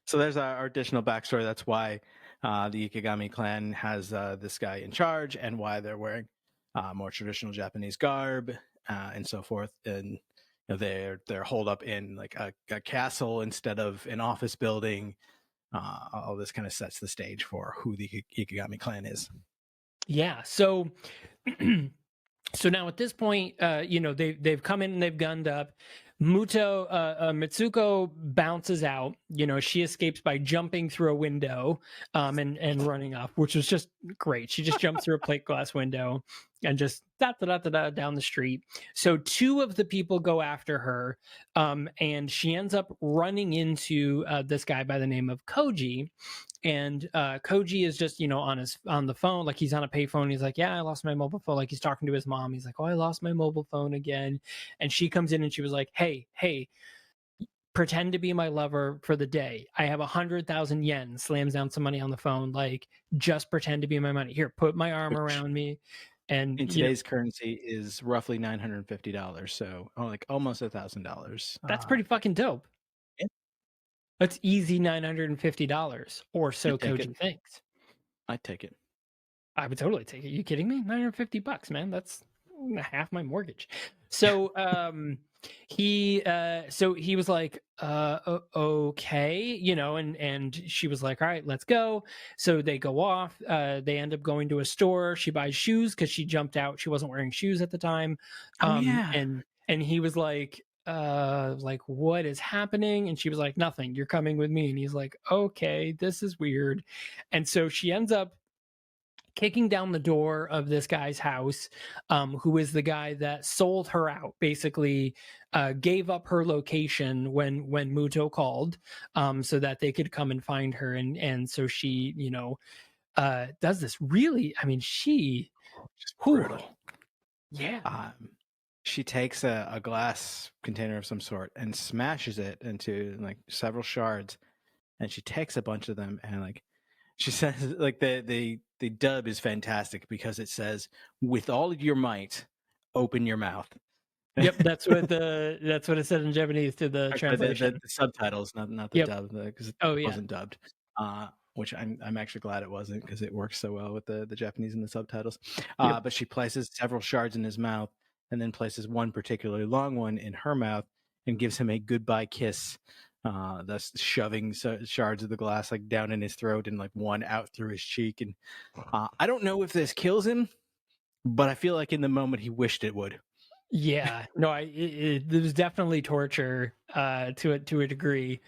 So there's our additional backstory. That's why the Ikigami clan has this guy in charge, and why they're wearing more traditional Japanese garb and so forth. And they're holed up in like a castle instead of an office building. All this kind of sets the stage for who the Ikigami clan is. Yeah. So so now at this point, they've come in and they've gunned up. Mitsuko bounces out. She escapes by jumping through a window and running off, which was just great. She just jumped through a plate glass window and just down the street. So two of the people go after her, and she ends up running into this guy by the name of Koji. And Koji is just, on the phone, like he's on a payphone. He's like, yeah, I lost my mobile phone. Like he's talking to his mom. He's like, oh, I lost my mobile phone again. And she comes in and she was like, hey, pretend to be my lover for the day. I have 100,000 yen. Slams down some money on the phone. Like, just pretend to be my money. Here, put my arm around me. And in today's currency is roughly $950. So like almost $1,000. That's pretty fucking dope. Yeah. That's easy $950, or so Koji thinks. I'd take it. I would totally take it. You kidding me? $950, man. That's half my mortgage. So he was like, okay, and she was like, all right, let's go. So they go off. They end up going to a store. She buys shoes because she jumped out. She wasn't wearing shoes at the time. And he was like, what is happening? And she was like, nothing, you're coming with me. And he's like, okay, this is weird. And so she ends up kicking down the door of this guy's house, who is the guy that sold her out, basically gave up her location when Muto called, so that they could come and find her. And so she, does this really, I mean, she, brutal. Yeah. she takes a glass container of some sort and smashes it into like several shards, and she takes a bunch of them, and like she says, like the dub is fantastic because it says, "With all of your might, open your mouth." Yep, that's what it said in Japanese to the Or the, translation. the subtitles, not the Yep. dub, because it Oh yeah. wasn't dubbed. Which I'm actually glad it wasn't, because it works so well with the Japanese and the subtitles. Yep. But she places several shards in his mouth, and then places one particularly long one in her mouth, and gives him a goodbye kiss. Thus shoving shards of the glass like down in his throat and like one out through his cheek. And I don't know if this kills him, but I feel like in the moment he wished it would. Yeah. No, it was definitely torture to a degree.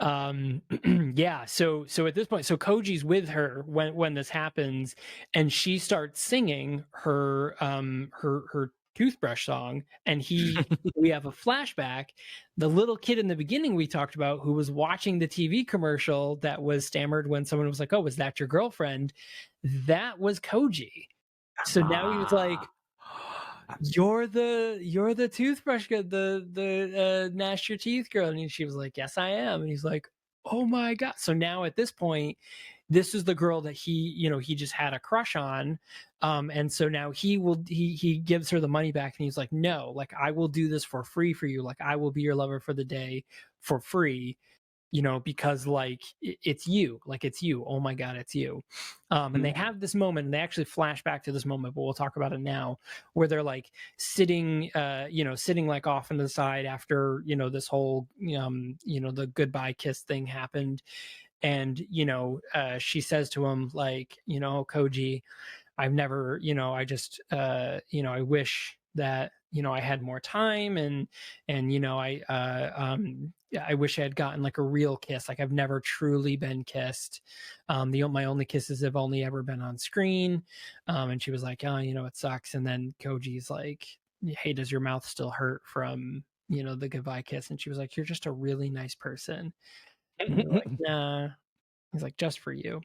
Yeah, so at this point, so Koji's with her when this happens, and she starts singing her toothbrush song, and we have a flashback. The little kid in the beginning we talked about, who was watching the TV commercial that was stammered when someone was like, "Oh, was that your girlfriend?" That was Koji. So now he was like, "You're the toothbrush girl, the gnash your teeth girl," and she was like, "Yes, I am." And he's like, "Oh my god!" So now at this point, this is the girl that he just had a crush on, and so now he gives her the money back, and he's like, "No, like I will do this for free for you. Like I will be your lover for the day for free." Because like it's you, like it's you. Oh my god, it's you. And they have this moment, and they actually flash back to this moment, but we'll talk about it now, where they're like sitting, sitting like off on the side after this whole the goodbye kiss thing happened, and she says to him like, Koji, I've never, I just, I wish that, I had more time, and, I wish I had gotten like a real kiss. Like I've never truly been kissed. My only kisses have only ever been on screen. And she was like, oh, it sucks. And then Koji's like, hey, does your mouth still hurt from, the goodbye kiss? And she was like, you're just a really nice person. And they're like, nah. He's like, just for you.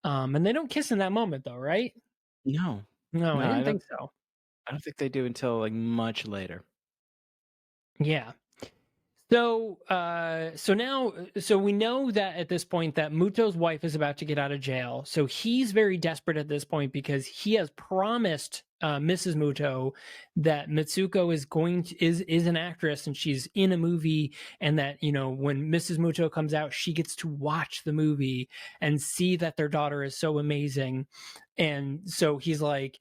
And they don't kiss in that moment though, right? No, No, I no, didn't think so. I don't think they do until like much later. Yeah. So we know that at this point that Muto's wife is about to get out of jail. So he's very desperate at this point because he has promised Mrs. Muto that Mitsuko is an actress and she's in a movie, and that when Mrs. Muto comes out, she gets to watch the movie and see that their daughter is so amazing. And so he's like,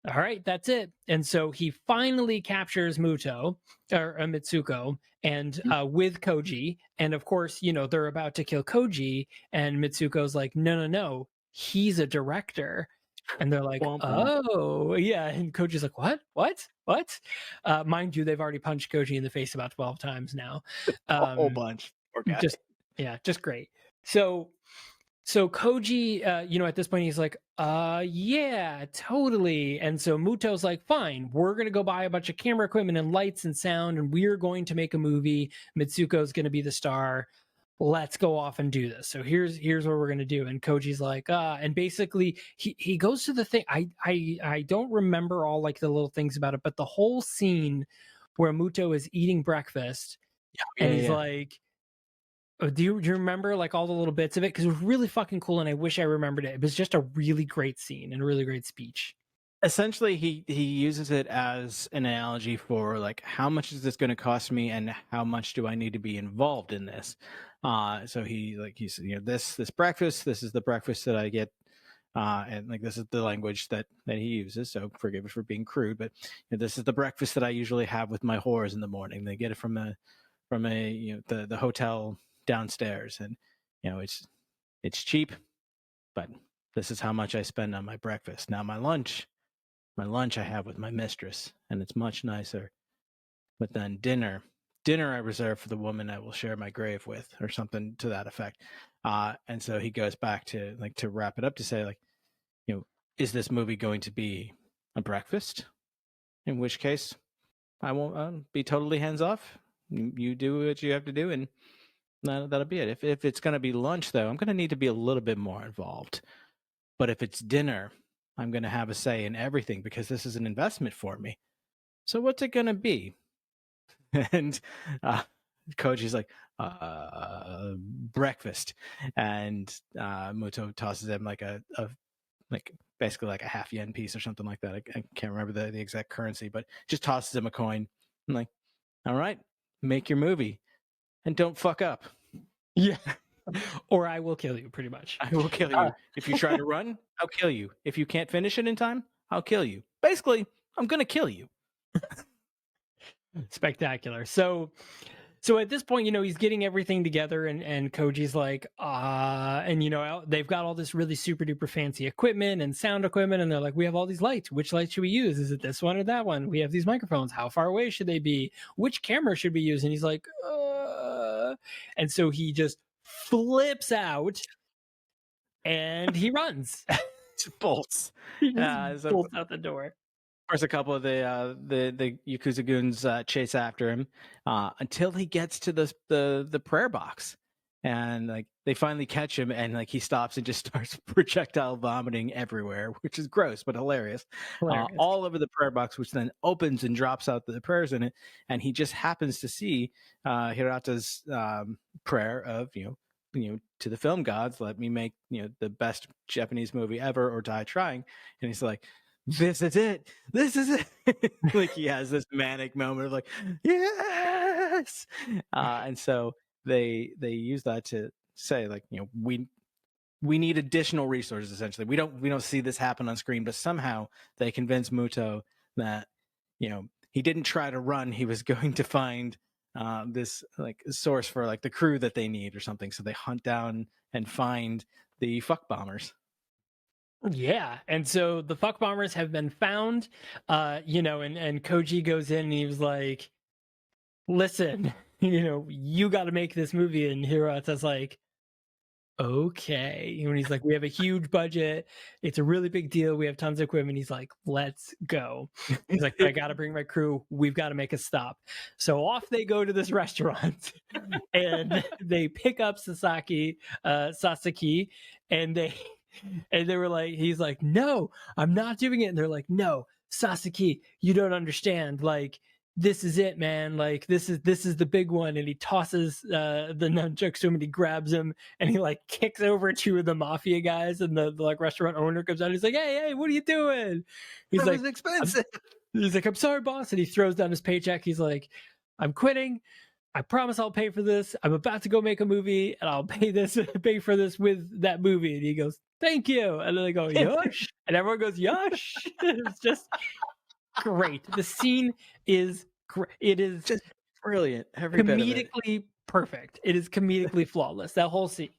all right, that's it. And so he finally captures Muto or Mitsuko and with Koji. And of course, they're about to kill Koji. And Mitsuko's like, no, no, no, he's a director. And they're like, Womp womp. oh, yeah. And Koji's like, what? Mind you, they've already punched Koji in the face about 12 times now. A whole bunch. Poor guy. Just great. So Koji, at this point, he's like, yeah, totally. And so Muto's like, fine, we're going to go buy a bunch of camera equipment and lights and sound, and we're going to make a movie. Mitsuko's going to be the star. Let's go off and do this. So here's what we're going to do. And Koji's like, and basically he goes to the thing. I don't remember all like the little things about it, but the whole scene where Muto is eating breakfast and he's like, oh, do you remember like all the little bits of it? Because it was really fucking cool, and I wish I remembered it. It was just a really great scene and a really great speech. Essentially, he uses it as an analogy for like, how much is this going to cost me, and how much do I need to be involved in this? So he's this breakfast. This is the breakfast that I get, and like this is the language that he uses. So forgive us for being crude, but this is the breakfast that I usually have with my whores in the morning. They get it from the hotel downstairs, and it's cheap, but this is how much I spend on my breakfast. Now my lunch I have with my mistress, and it's much nicer. But then dinner I reserve for the woman I will share my grave with, or something to that effect. And so he goes back to wrap it up to say, like, is this movie going to be a breakfast? In which case I won't be totally hands off. You do what you have to do, and that'll be it. If it's going to be lunch, though, I'm going to need to be a little bit more involved. But if it's dinner, I'm going to have a say in everything, because this is an investment for me. so what's it gonna be? And uh, Koji's like, breakfast, and Muto tosses him like a like basically like a half yen piece or something like that. I can't remember the exact currency, but just tosses him a coin. I'm like, all right, make your movie and don't fuck up. Yeah. Or I will kill you, pretty much. I will kill Uh, you. If you try to run, I'll kill you. If you can't finish it in time, I'll kill you. Basically, I'm gonna kill you. Spectacular. So at this point, he's getting everything together, and Koji's like, and they've got all this really super duper fancy equipment and sound equipment, and they're like, we have all these lights. Which light should we use? Is it this one or that one? We have these microphones. How far away should they be? Which camera should we use? And he's like, and so he just flips out and he runs. Bolts. He just So bolts out the door. of course, a couple of the Yakuza goons chase after him until he gets to the prayer box, and like they finally catch him, and like he stops and just starts projectile vomiting everywhere, which is gross but hilarious, Hilarious. all over the prayer box, which then opens and drops out the prayers in it, and he just happens to see Hirata's prayer of to the film gods, let me make the best Japanese movie ever or die trying, and he's like, this is it. This is it. Like he has this manic moment of like, yes. And so they use that to say like, we need additional resources. Essentially, we don't see this happen on screen, but somehow they convince Muto that he didn't try to run. He was going to find this like source for like the crew that they need or something. So they hunt down and find the fuck bombers. Yeah, and so the fuck bombers have been found, and Koji goes in and he was like, "Listen, you got to make this movie." And Hirata's like, "Okay," and he's like, "We have a huge budget. It's a really big deal. We have tons of equipment." He's like, "Let's go." He's like, "But I got to bring my crew. We've got to make a stop." So off they go to this restaurant, and they pick up Sasaki, and they were like, he's like, "No, I'm not doing it." And they're like, "No, Sasaki, you don't understand. Like, this is it, man. Like, this is the big one." And he tosses the nunchucks to him, and he grabs him, and he like kicks over two of the mafia guys, and the like restaurant owner comes out. And he's like, "Hey, what are you doing?" He's That like, was expensive. he's like, "I'm sorry, boss." And he throws down his paycheck. He's like, "I'm quitting. I promise I'll pay for this. I'm about to go make a movie, and I'll pay for this with that movie." And he goes, "Thank you." And then they go, "Yosh," and everyone goes, "Yosh." It's just great. The scene is great. It is Just brilliant. Every bit of it. comedically perfect. It is comedically flawless. That whole scene.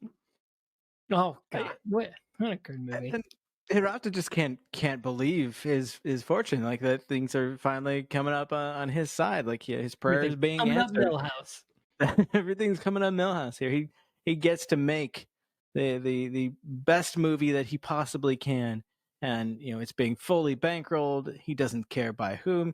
Oh God, what a good movie. And Hirata just can't believe his fortune, like that things are finally coming up on his side, like his prayers being Coming up, answered. Millhouse. Everything's coming up Millhouse here. He gets to make the best movie that he possibly can, and it's being fully bankrolled. He doesn't care by whom.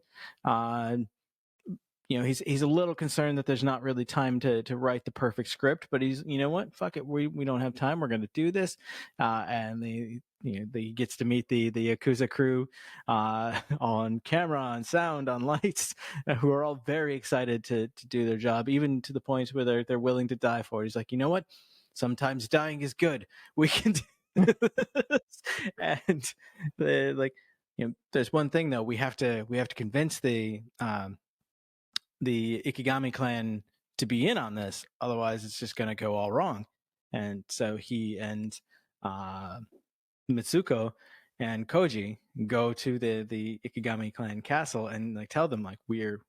He's a little concerned that there's not really time to write the perfect script, but he's, what, fuck it, we don't have time, we're going to do this. And he gets to meet the Yakuza crew on camera, on sound, on lights, who are all very excited to do their job, even to the point where they're willing to die for it. He's like, you know what, sometimes dying is good, we can do this. And there's one thing though, we have to convince the Ikigami clan to be in on this, otherwise it's just going to go all wrong. And so he and Mitsuko and Koji go to the Ikigami clan castle and like tell them like we're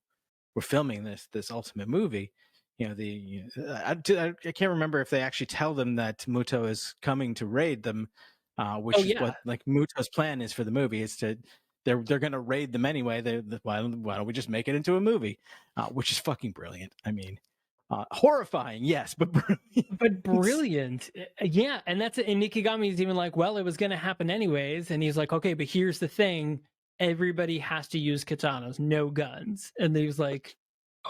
filming this ultimate movie. I can't remember if they actually tell them that Muto is coming to raid them, which is what like Muto's plan is for the movie, is to they're going to raid them anyway. Why don't we just make it into a movie? Which is fucking brilliant. I mean, horrifying, yes, but brilliant. But brilliant. Yeah, and that's it. And Nikigami's even like, well, it was going to happen anyways. And he's like, okay, but here's the thing. Everybody has to use katanas, no guns. And he was like,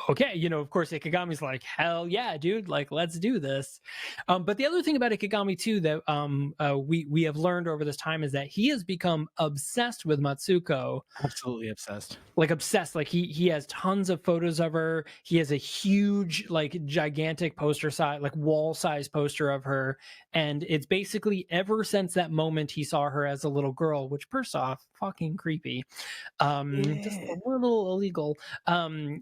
okay, of course Ikigami's like, hell yeah, dude, like let's do this. But the other thing about Ikigami too that we have learned over this time is that he has become obsessed with Matsuko, Absolutely obsessed. like obsessed. Like he has tons of photos of her. He has a huge, like gigantic poster size, like wall size poster of her, and it's basically ever since that moment he saw her as a little girl, which first off, fucking creepy, just Yeah. a little illegal.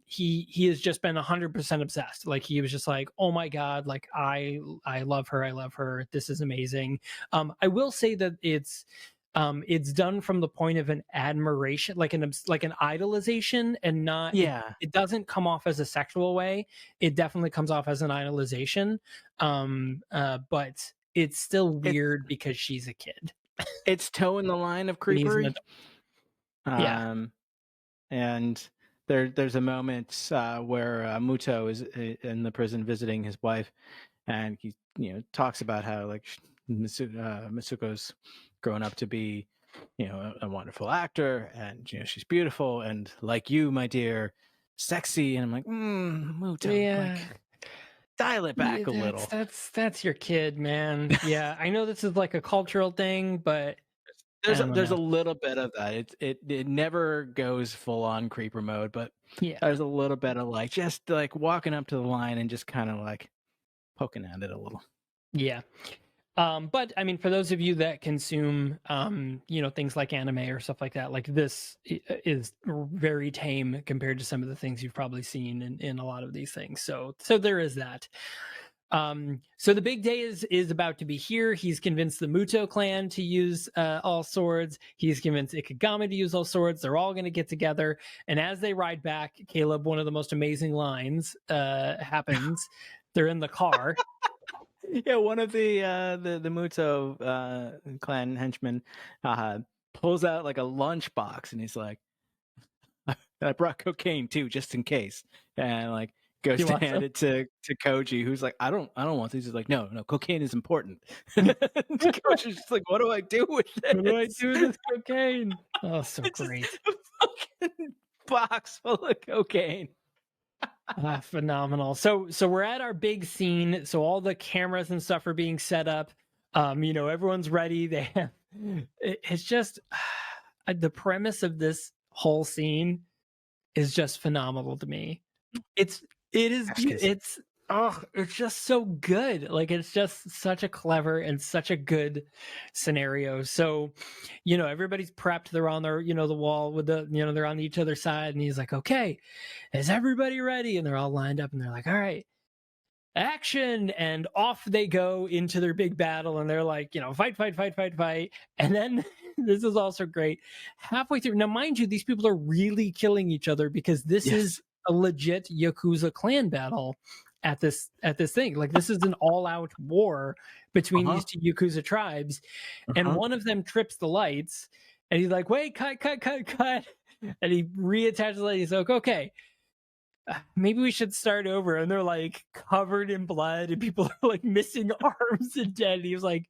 He has just been 100% obsessed. Like he was just like, oh my god, like I love her, I love her, this is amazing. I will say that it's done from the point of an admiration, like an idolization, and not it. Yeah. It doesn't come off as a sexual way. It definitely comes off as an idolization. But it's still It weird because she's a kid it's toeing the line of and he's an creepery. adult. Yeah. Um, and there's a moment where Muto is in the prison visiting his wife, and he talks about how like Mitsuko's grown up to be a wonderful actor, and she's beautiful, and like you, my dear, sexy. And I'm like, Muto, like Yeah. dial it Yeah, back a little. that's your kid, man. Yeah, I know this is like a cultural thing, but I don't There's a know. little bit of that. It never goes full on creeper mode, but Yeah, there's a little bit of like just like walking up to the line and just kind of like poking at it a little. yeah. But I mean, for those of you that consume, things like anime or stuff like that, like this is very tame compared to some of the things you've probably seen in a lot of these things. So there is that. So the big day is about to be here. He's convinced the Muto clan to use all swords. He's convinced Ikigami to use all swords. They're all going to get together. And as they ride back, Caleb, one of the most amazing lines happens. They're in the car. Yeah, one of the Muto clan henchmen pulls out like a lunchbox, and he's like, "I brought cocaine too, just in case." And like goes You to want hand some? it to Koji, who's like, I don't want these." He's like, "No, no, cocaine is important." Koji's just like, "What do I do with What do I this?" do with this cocaine? Oh, so It's just great. a fucking box full of cocaine. Phenomenal. So we're at our big scene. So all the cameras and stuff are being set up. Everyone's ready. They have it's just the premise of this whole scene is just phenomenal to me. It's it is Ash kiss. it's oh, it's just so good. Like it's just such a clever and such a good scenario. So, everybody's prepped. They're on their, the wall with they're on each other's side, and he's like, "Okay, is everybody ready?" And they're all lined up, and they're like, "All right, action!" And off they go into their big battle, and they're like, fight, fight, fight, fight, fight. And then this is also great. Halfway through, now mind you, these people are really killing each other because this Yes. is a legit Yakuza clan battle at this thing. Like this is an all-out war between Uh-huh. these two Yakuza tribes, and Uh-huh. one of them trips the lights, and he's like, "Wait, cut, cut, cut, cut," and he reattaches the light. He's like, "Okay, maybe we should start over." And they're like covered in blood and people are like missing arms and dead. And he was like,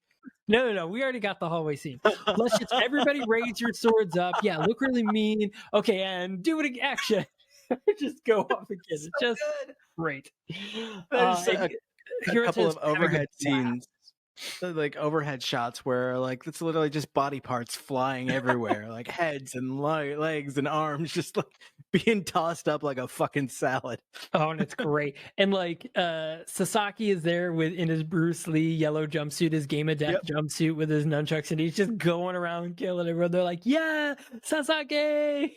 no, no, no, we already got the hallway scene. Let's just everybody raise your swords up. Yeah, look really mean. Okay, and do it again. Action. Just go off again. So It's just good. great. There's a couple Hirata's of having a overhead blast. scenes, like overhead shots where like it's literally just body parts flying everywhere, like heads and legs and arms just like being tossed up like a fucking salad. Oh, and it's great. And like Sasaki is there in his Bruce Lee yellow jumpsuit, his Game of Death Yep. jumpsuit with his nunchucks, and he's just going around killing everyone. They're like, "Yeah, Sasaki!"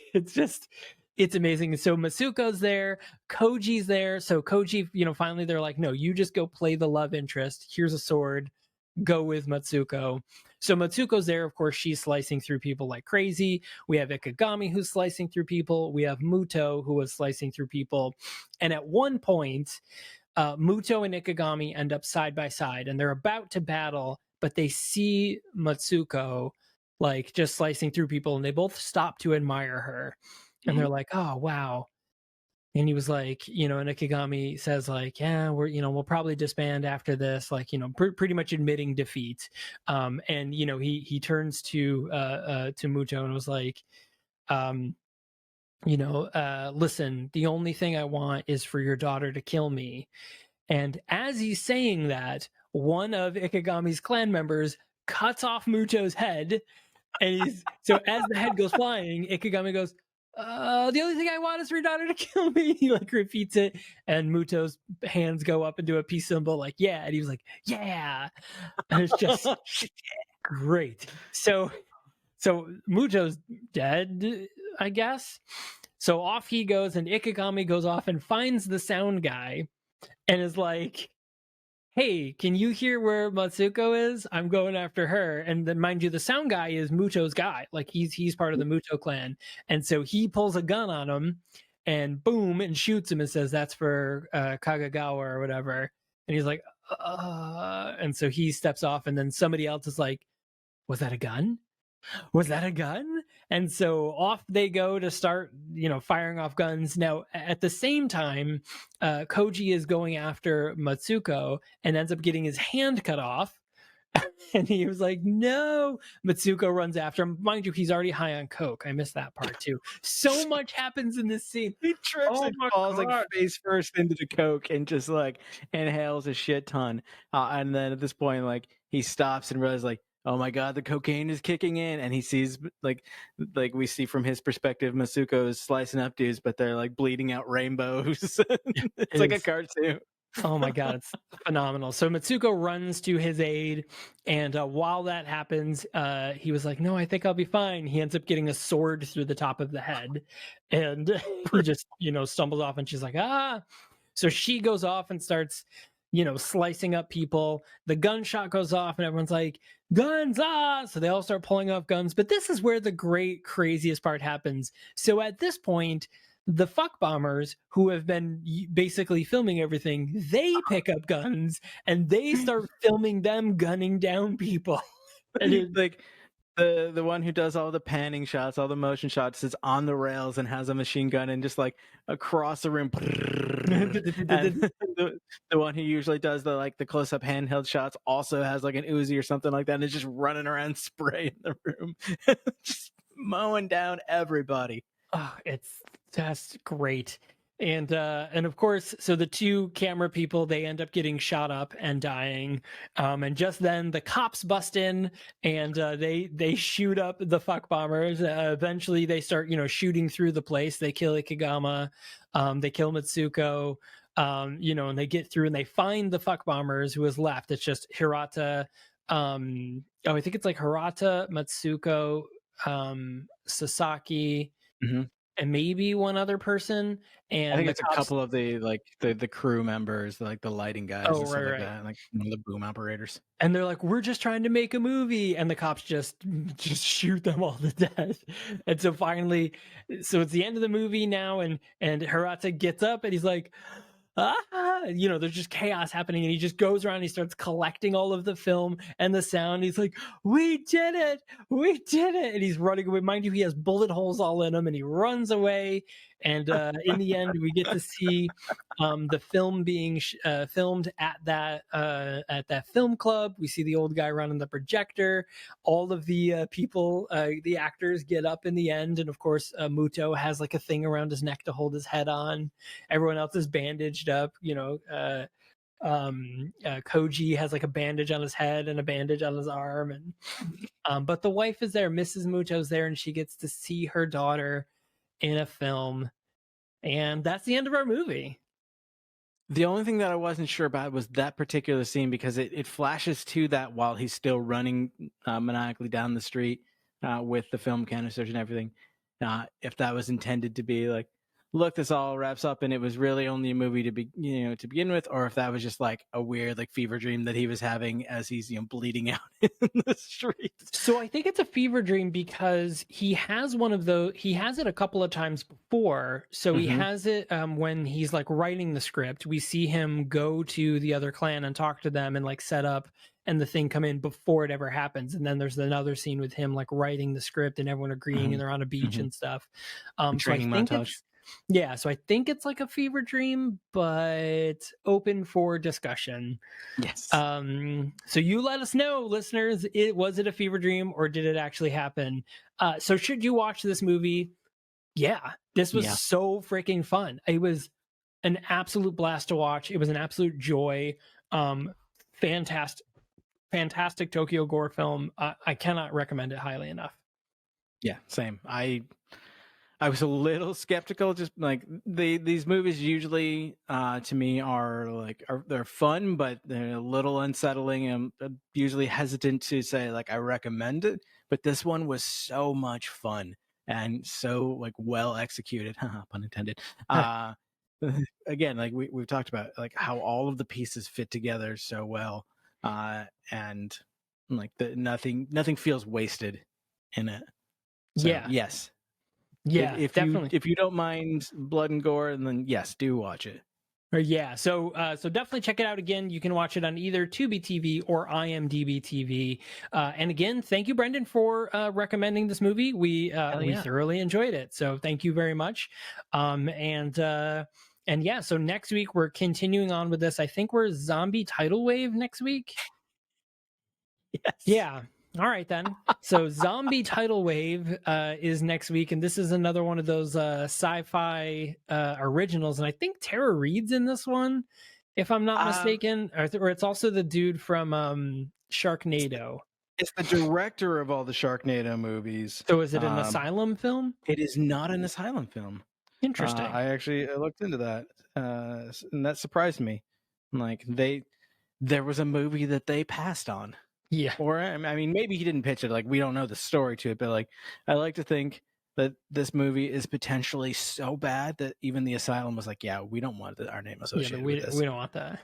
It's amazing. And so Masuko's there, Koji's there. So Koji, finally they're like, "No, you just go play the love interest. Here's a sword. Go with Matsuko." So Matsuko's there, of course, she's slicing through people like crazy. We have Ikigami who's slicing through people. We have Muto who is slicing through people. And at one point, Muto and Ikigami end up side by side and they're about to battle, but they see Matsuko like just slicing through people and they both stop to admire her. And they're like, "Oh, wow." And he was like, and Ikigami says like, "Yeah, we'll probably disband after this," like, pretty much admitting defeat. And he turns to Muto and was like, um, listen, the only thing I want is for your daughter to kill me. And as he's saying that, one of Ikigami's clan members cuts off Muto's head. And so as the head goes flying, Ikigami goes, the only thing I want is for your daughter to kill me. He like repeats it, and Muto's hands go up into a peace symbol, like, yeah. And he was like, yeah. And it's just great. So Muto's dead, I guess. So off he goes, and Ikigami goes off and finds the sound guy and is like, hey, can you hear where Matsuko is? I'm going after her. And then mind you, the sound guy is Muto's guy. Like he's part of the Muto clan. And so he pulls a gun on him and boom, and shoots him and says, that's for Kagagawa or whatever. And he's like, and so he steps off, and then somebody else is like, was that a gun? Was that a gun? And so off they go to start, firing off guns. Now, at the same time, Koji is going after Matsuko and ends up getting his hand cut off. And he was like, no. Matsuko runs after him. Mind you, he's already high on coke. I missed that part too. So much happens in this scene. He trips Oh and my falls God. like face first into the coke and just like inhales a shit ton. And then at this point, like he stops and realizes, like, oh my God, the cocaine is kicking in, and he sees like we see from his perspective, Masuko is slicing up dudes, but they're like bleeding out rainbows. It's like a cartoon. Oh my God, it's phenomenal. So Matsuko runs to his aid, and while that happens, he was like, no, I think I'll be fine. He ends up getting a sword through the top of the head, and he just, stumbles off, and she's like, ah. So she goes off and starts, slicing up people. The gunshot goes off, and everyone's like, guns, ah! So they all start pulling off guns. But this is where the great, craziest part happens. So at this point, the fuck bombers who have been basically filming everything, they pick up guns and they start filming them gunning down people. And like the one who does all the panning shots, all the motion shots, is on the rails and has a machine gun and just like across the room. And the one who usually does the close up handheld shots also has like an Uzi or something like that, and is just running around spraying the room, just mowing down everybody. Oh, it's just great. And of course, so the two camera people, they end up getting shot up and dying. And just then the cops bust in, and they shoot up the fuck bombers. Eventually they start, shooting through the place. They kill Ikigama, they kill Mitsuko, and they get through and they find the fuck bombers who is left. It's just Hirata. I think it's like Hirata, Matsuko, Sasaki, and maybe one other person. And I think it's a couple of the crew members, like the lighting guys and stuff like that, like the boom operators. And they're like, we're just trying to make a movie, and the cops just shoot them all to death. And so finally, so it's the end of the movie now, and Hirata gets up and he's like, there's just chaos happening, and he just goes around and he starts collecting all of the film and the sound. He's like, we did it, and he's running away. Mind you, he has bullet holes all in him, and he runs away. And in the end, we get to see the film being filmed at that film club. We see the old guy running the projector. All of the people, the actors, get up in the end, and of course, Muto has like a thing around his neck to hold his head on. Everyone else is bandaged up. Koji has like a bandage on his head and a bandage on his arm, and but the wife is there. Mrs. Muto's there, and she gets to see her daughter in a film. And that's the end of our movie. The only thing that I wasn't sure about was that particular scene, because it flashes to that while he's still running maniacally down the street with the film canisters and everything. If that was intended to be like, look, this all wraps up and it was really only a movie to begin with, or if that was just like a weird fever dream that he was having as he's bleeding out in the streets. So I think it's a fever dream because he has it a couple of times before. So he has it when he's like writing the script. We see him go to the other clan and talk to them and like set up, and the thing come in before it ever happens. And then there's another scene with him like writing the script and everyone agreeing, and they're on a beach and stuff. Training montage. Yeah, so I think it's like a fever dream, but open for discussion. Yes. So you let us know, listeners, was it a fever dream or did it actually happen? So should you watch this movie? Yeah, this was Yeah. so freaking fun. It was an absolute blast to watch. It was an absolute joy. Fantastic, fantastic Tokyo Gore film. I cannot recommend it highly enough. Yeah, same. I was a little skeptical, just like these movies usually to me they're fun, but they're a little unsettling, and I'm usually hesitant to say like I recommend it. But this one was so much fun and so like well executed, pun intended. Uh, Again, like we've talked about, like how all of the pieces fit together so well, and like nothing feels wasted in it. So Yeah, yes, yeah, definitely. if you don't mind blood and gore, and then yes, do watch it. Yeah, so definitely check it out again. You can watch it on either Tubi TV or IMDb TV. And again, thank you, Brendan, for recommending this movie. Hell We yeah. thoroughly enjoyed it, so thank you very much. And yeah, so next week we're continuing on with this. I think we're Zombie Tidal Wave next week. Yes. Yeah. All right then. So Zombie Tidal Wave is next week, and this is another one of those sci-fi originals. And I think Tara Reid's in this one, if I'm not mistaken, or it's also the dude from Sharknado. It's the director of all the Sharknado movies. So is it an Asylum film? It is not an Asylum film. Interesting. I looked into that, and that surprised me. Like there was a movie that they passed on. Yeah. Or I mean, maybe he didn't pitch it. Like we don't know the story to it, but like I like to think that this movie is potentially so bad that even the Asylum was like, "Yeah, we don't want our name Yeah, associated with we this." don't want that.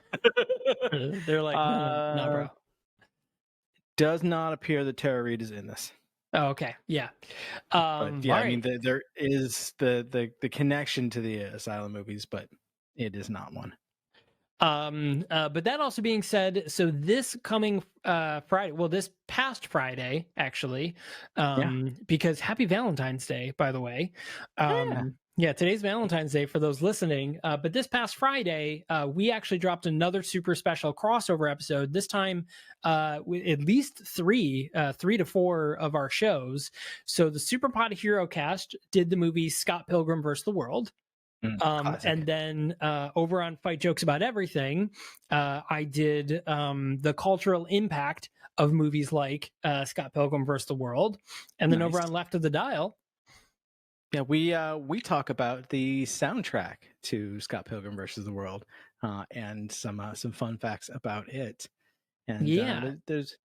They're like, no, uh, bro. does not appear that Tara Reid is in this. Oh, okay. Yeah. But All yeah, I mean, right. there is the connection to the Asylum movies, but it is not one. But that also being said, so this coming Friday, well, this past Friday, actually, Yeah, because happy Valentine's Day, by the way. yeah. Yeah, today's Valentine's Day for those listening. But this past Friday, we actually dropped another super special crossover episode. This time, with at least three to four of our shows. So the Super Pod Hero Cast did the movie Scott Pilgrim vs. the World. Classic. And then over on Fight Jokes About Everything, I did the cultural impact of movies like Scott Pilgrim vs. the World. And then over Nice. on Left of the Dial. Yeah, we talk about the soundtrack to Scott Pilgrim versus the World, and some fun facts about it. And Yeah. there's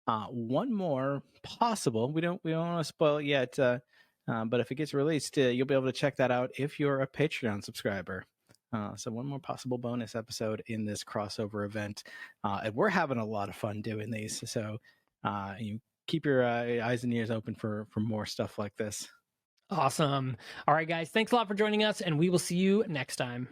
one more possible. We don't want to spoil it yet, but if it gets released, you'll be able to check that out if you're a Patreon subscriber. So one more possible bonus episode in this crossover event, and we're having a lot of fun doing these. So you keep your eyes and ears open for more stuff like this. Awesome. All right, guys. Thanks a lot for joining us, and we will see you next time.